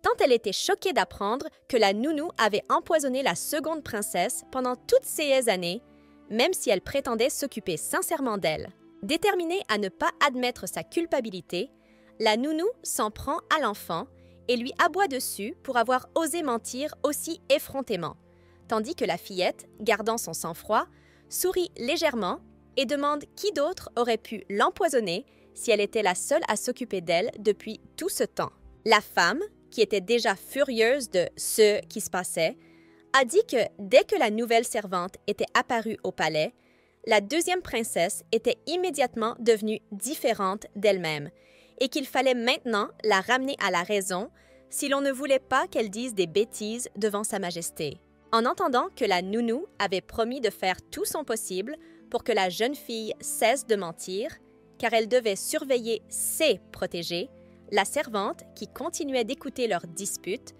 Tant elle était choquée d'apprendre que la nounou avait empoisonné la seconde princesse pendant toutes ces années, même si elle prétendait s'occuper sincèrement d'elle. Déterminée à ne pas admettre sa culpabilité, la nounou s'en prend à l'enfant et lui aboie dessus pour avoir osé mentir aussi effrontément, tandis que la fillette, gardant son sang-froid, sourit légèrement et demande qui d'autre aurait pu l'empoisonner si elle était la seule à s'occuper d'elle depuis tout ce temps. La femme, qui était déjà furieuse de ce qui se passait, a dit que dès que la nouvelle servante était apparue au palais, la deuxième princesse était immédiatement devenue différente d'elle-même et qu'il fallait maintenant la ramener à la raison si l'on ne voulait pas qu'elle dise des bêtises devant Sa Majesté. En entendant que la nounou avait promis de faire tout son possible pour que la jeune fille cesse de mentir, car elle devait surveiller ses protégés, la servante, qui continuait d'écouter leur dispute,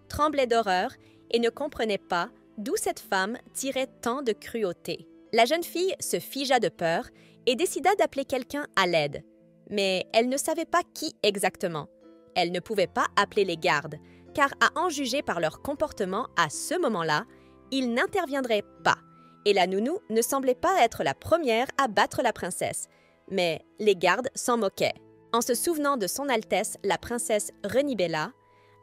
tremblait d'horreur et ne comprenait pas d'où cette femme tirait tant de cruauté. La jeune fille se figea de peur et décida d'appeler quelqu'un à l'aide. Mais elle ne savait pas qui exactement. Elle ne pouvait pas appeler les gardes, car à en juger par leur comportement à ce moment-là, ils n'interviendraient pas. Et la nounou ne semblait pas être la première à battre la princesse, mais les gardes s'en moquaient. En se souvenant de son Altesse, la princesse Renibella,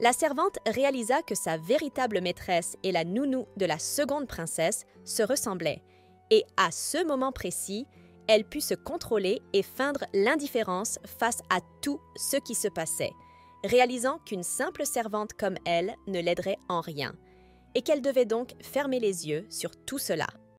la servante réalisa que sa véritable maîtresse et la nounou de la seconde princesse se ressemblaient. Et à ce moment précis, elle put se contrôler et feindre l'indifférence face à tout ce qui se passait, réalisant qu'une simple servante comme elle ne l'aiderait en rien, et qu'elle devait donc fermer les yeux sur tout cela.